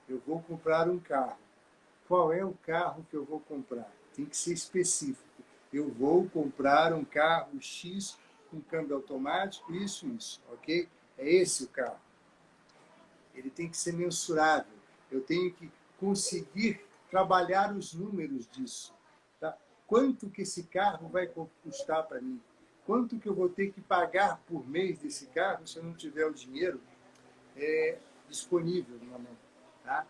Eu vou comprar um carro. Qual é o carro que eu vou comprar? Tem que ser específico. Eu vou comprar um carro X com câmbio automático, isso, ok? É esse o carro. Ele tem que ser mensurável. Eu tenho que conseguir trabalhar os números disso. Tá? Quanto que esse carro vai custar para mim? Quanto que eu vou ter que pagar por mês desse carro se eu não tiver o dinheiro disponível na mão? Tá?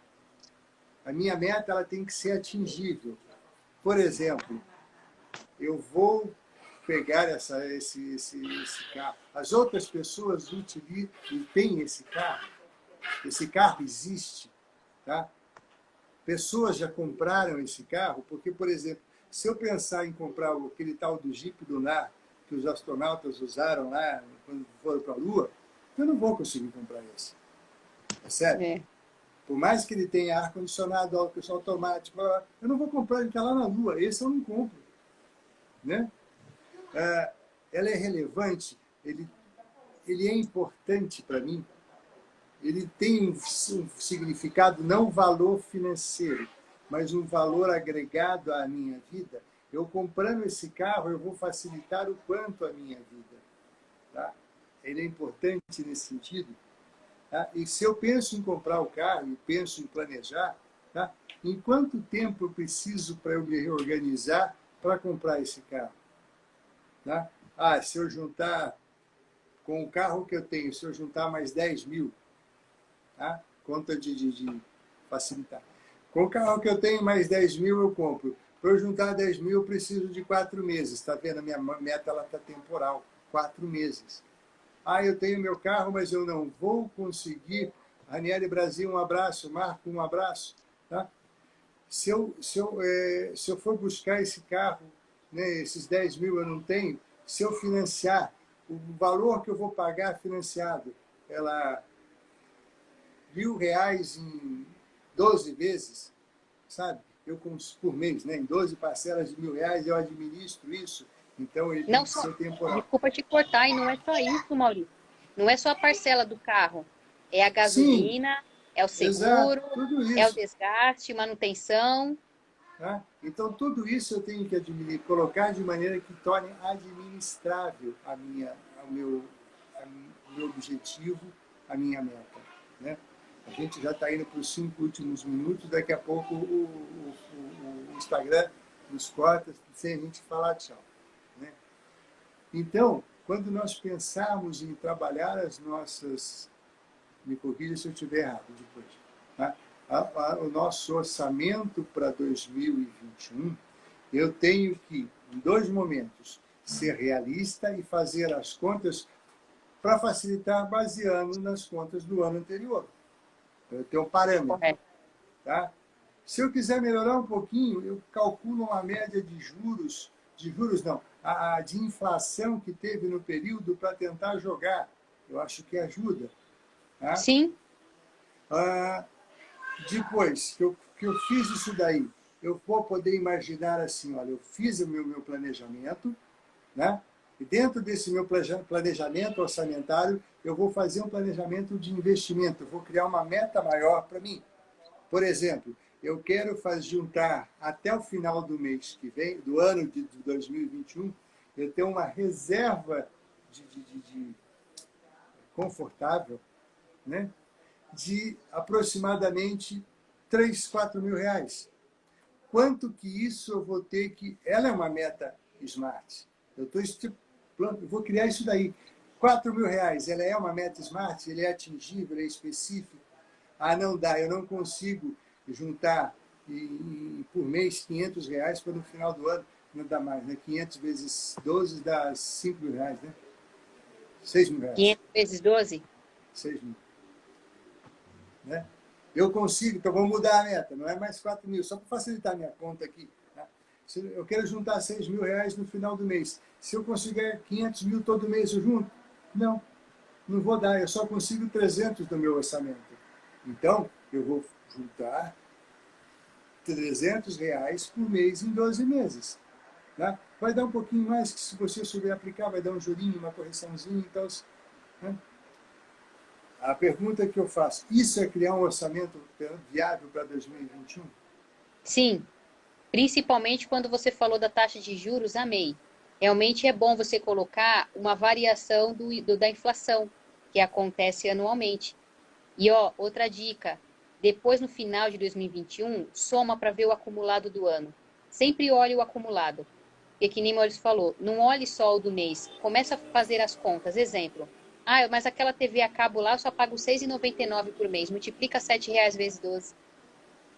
A minha meta ela tem que ser atingível. Por exemplo, eu vou pegar esse carro. As outras pessoas utilizam e têm esse carro. Esse carro existe, tá? Pessoas já compraram esse carro, porque, por exemplo, se eu pensar em comprar aquele tal do Jeep Lunar que os astronautas usaram lá quando foram para a Lua, eu não vou conseguir comprar esse. É sério. é. Por mais que ele tenha ar-condicionado, automático, eu não vou comprar, ele está lá na Lua, esse eu não compro. Né? Ela é relevante, ele é importante para mim, ele tem um significado, não valor financeiro, mas um valor agregado à minha vida. Eu comprando esse carro, eu vou facilitar o quanto a minha vida. Tá? Ele é importante nesse sentido. Tá? E se eu penso em comprar o carro e penso em planejar, tá? Em quanto tempo eu preciso para eu me reorganizar para comprar esse carro? Tá? Se eu juntar com o carro que eu tenho, se eu juntar mais 10 mil, tá? Conta de facilitar. Com o carro que eu tenho, mais 10 mil eu compro. Para eu juntar 10 mil, eu preciso de 4 meses. Está vendo? A minha meta está temporal. 4 meses. Eu tenho meu carro, mas eu não vou conseguir. Ranieri Brasil, um abraço. Marco, um abraço. Tá? Se eu for buscar esse carro, né, esses 10 mil eu não tenho, se eu financiar, o valor que eu vou pagar financiado, ela R$ 1.000 em 12 vezes, sabe? Por mês, né? Em 12 parcelas de R$ 1.000, eu administro isso Então, ele tem Não que só, ser temporal. desculpa te cortar, e não é só isso, Maurício. Não é só a parcela do carro. É a Sim, gasolina, é o exato, seguro, tudo é o isso. desgaste, manutenção. Tá? Então, tudo isso eu tenho que colocar de maneira que torne administrável o meu objetivo, a minha meta. Né? A gente já está indo para os 5 últimos minutos, daqui a pouco o Instagram nos corta sem a gente falar tchau. Né? Então, quando nós pensarmos em trabalhar as nossas... Me corrija se eu estiver errado depois. Tá? O nosso orçamento para 2021, eu tenho que, em 2 momentos, ser realista e fazer as contas para facilitar, baseando nas contas do ano anterior. Eu tenho um parâmetro. Correto. Tá? Se eu quiser melhorar um pouquinho, eu calculo uma média de juros não, de inflação que teve no período para tentar jogar. Eu acho que ajuda. Tá? Sim, Ah, depois que eu fiz isso daí, eu vou poder imaginar assim, olha, eu fiz o meu planejamento, né? E dentro desse meu planejamento orçamentário, eu vou fazer um planejamento de investimento, eu vou criar uma meta maior para mim. Por exemplo, eu quero juntar até o final do mês que vem, do ano de 2021, eu tenho uma reserva de confortável, né? De aproximadamente 3, 4 mil reais. Quanto que isso eu vou ter que... Ela é uma meta smart. Eu estou estipulando, eu vou criar isso daí. 4 mil reais, ela é uma meta smart? Ele é atingível, ele é específico? Ah, não dá, eu não consigo juntar por mês 500 reais para no final do ano, não dá mais, né? 500 vezes 12 dá 5 mil reais, né? 6 mil reais. 500 vezes 12. 6 mil. Né? Eu consigo, então vou mudar a meta, não é mais 4 mil, só para facilitar a minha conta aqui. Tá? Eu quero juntar 6 mil reais no final do mês. Se eu conseguir 500 mil todo mês, eu junto? Não, não vou dar, eu só consigo 300 do meu orçamento. Então, eu vou juntar 300 reais por mês em 12 meses. Tá? Vai dar um pouquinho mais, que se você souber aplicar, vai dar um jurinho, uma correçãozinha, então... Né? A pergunta que eu faço, isso é criar um orçamento viável para 2021? Sim, principalmente quando você falou da taxa de juros, amei. Realmente é bom você colocar uma variação da inflação, que acontece anualmente. E ó, outra dica, depois no final de 2021, soma para ver o acumulado do ano. Sempre olhe o acumulado. Porque que nem o Maurício falou, não olhe só o do mês, começa a fazer as contas. Exemplo, ah, mas aquela TV a cabo lá eu só pago R$ 6,99 por mês, multiplica R$ 7 vezes 12.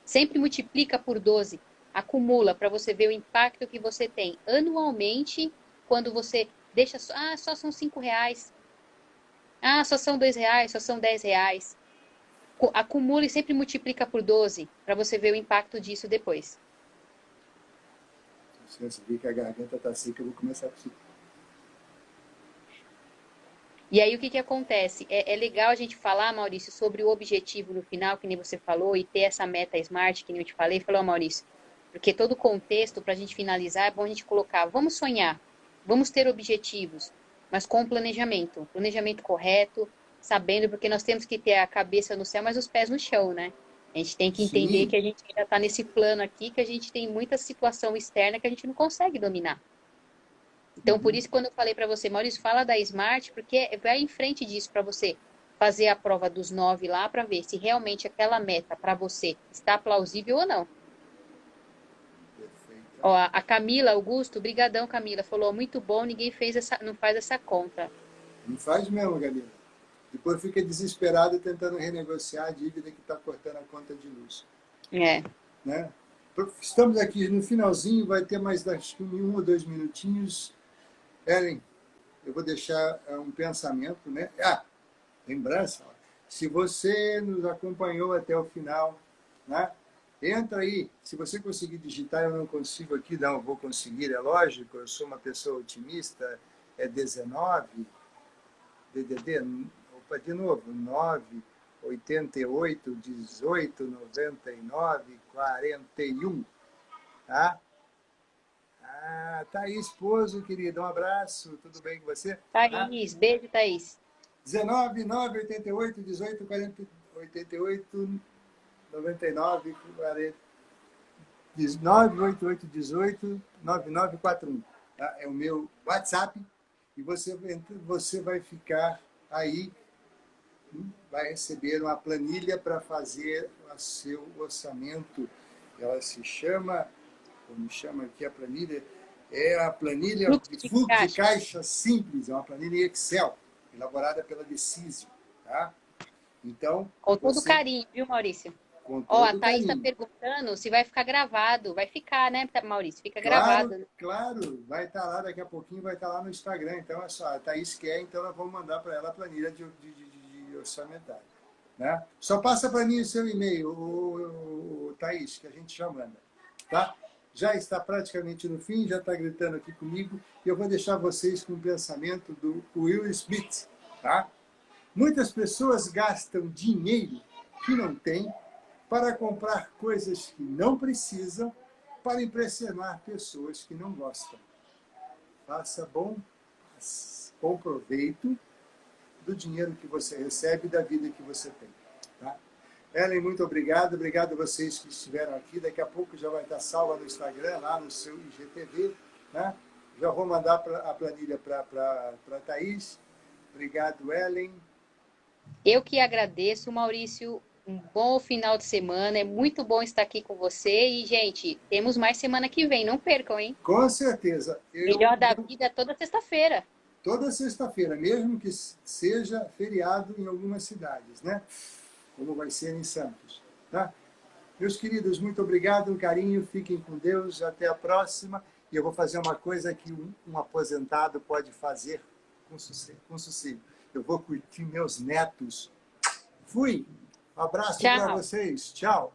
Sempre multiplica por 12, acumula para você ver o impacto que você tem anualmente quando você deixa, só são R$ 5. Só são R$ 2, só são R$ 10. Acumula e sempre multiplica por 12 para você ver o impacto disso depois. Se você vir que a garganta está seca, eu vou começar a tossir. E aí o que acontece? É legal a gente falar, Maurício, sobre o objetivo no final, que nem você falou, e ter essa meta smart, que nem eu te falei. Falou, Maurício, porque todo o contexto, para a gente finalizar, é bom a gente colocar, vamos sonhar, vamos ter objetivos, mas com planejamento correto, sabendo, porque nós temos que ter a cabeça no céu, mas os pés no chão, né? A gente tem que entender Sim. que a gente ainda está nesse plano aqui, que a gente tem muita situação externa que a gente não consegue dominar. Então, por Uhum. isso, quando eu falei para você, Maurício, fala da Smart, porque vai em frente disso para você fazer a prova dos 9 lá para ver se realmente aquela meta para você está plausível ou não. Perfeito. Ó, a Camila Augusto, brigadão, Camila, falou muito bom, ninguém fez não faz essa conta. Não faz mesmo, Galina. Depois fica desesperado tentando renegociar a dívida que está cortando a conta de luz. É, Né? Estamos aqui no finalzinho, vai ter mais acho que 1 ou 2 minutinhos. Ellen, eu vou deixar um pensamento, né? Lembrança, ó. Se você nos acompanhou até o final, né? Entra aí. Se você conseguir digitar, eu não consigo aqui, não, vou conseguir, é lógico, eu sou uma pessoa otimista, é 19, DDD, opa, de novo, 9, 88, 18, 99, 41, tá? Ah, Thaís Pozo, querida, um abraço. Tudo bem com você? Thaís, beijo, Thaís. 19 9 88 18 40 88 99 40 988 18 9941. Tá? É o meu WhatsApp e você vai ficar aí, vai receber uma planilha para fazer o seu orçamento. Ela se chama, como chama aqui a planilha, é a planilha de fluxo de caixa simples, é uma planilha Excel, elaborada pela Decisio, tá? Então, com todo carinho, viu, Maurício? Com Ó, a todo Thaís está carinho. perguntando se vai ficar gravado. Vai ficar, né, Maurício? Fica Claro, gravado. claro, vai estar lá, daqui a pouquinho vai estar lá no Instagram. Então, é só, a Thaís quer, então nós vamos mandar para ela a planilha de orçamentário. Né? Só passa para mim o seu e-mail, o Thaís, que a gente já manda. Tá? Já está praticamente no fim, já está gritando aqui comigo, e eu vou deixar vocês com o pensamento do Will Smith. Tá? Muitas pessoas gastam dinheiro que não têm para comprar coisas que não precisam, para impressionar pessoas que não gostam. Faça bom proveito do dinheiro que você recebe e da vida que você tem. Tá? Ellen, muito obrigado. Obrigado a vocês que estiveram aqui. Daqui a pouco já vai estar salva no Instagram, lá no seu IGTV. Né? Já vou mandar a planilha para a Thaís. Obrigado, Ellen. Eu que agradeço, Maurício. Um bom final de semana. É muito bom estar aqui com você. E, gente, temos mais semana que vem. Não percam, hein? Com certeza. Melhor da vida toda sexta-feira. Toda sexta-feira, mesmo que seja feriado em algumas cidades, né? Como vai ser em Santos. Tá? Meus queridos, muito obrigado, um carinho. Fiquem com Deus. Até a próxima. E eu vou fazer uma coisa que um aposentado pode fazer com sossego. Eu vou curtir meus netos. Fui! Um abraço para vocês. Tchau!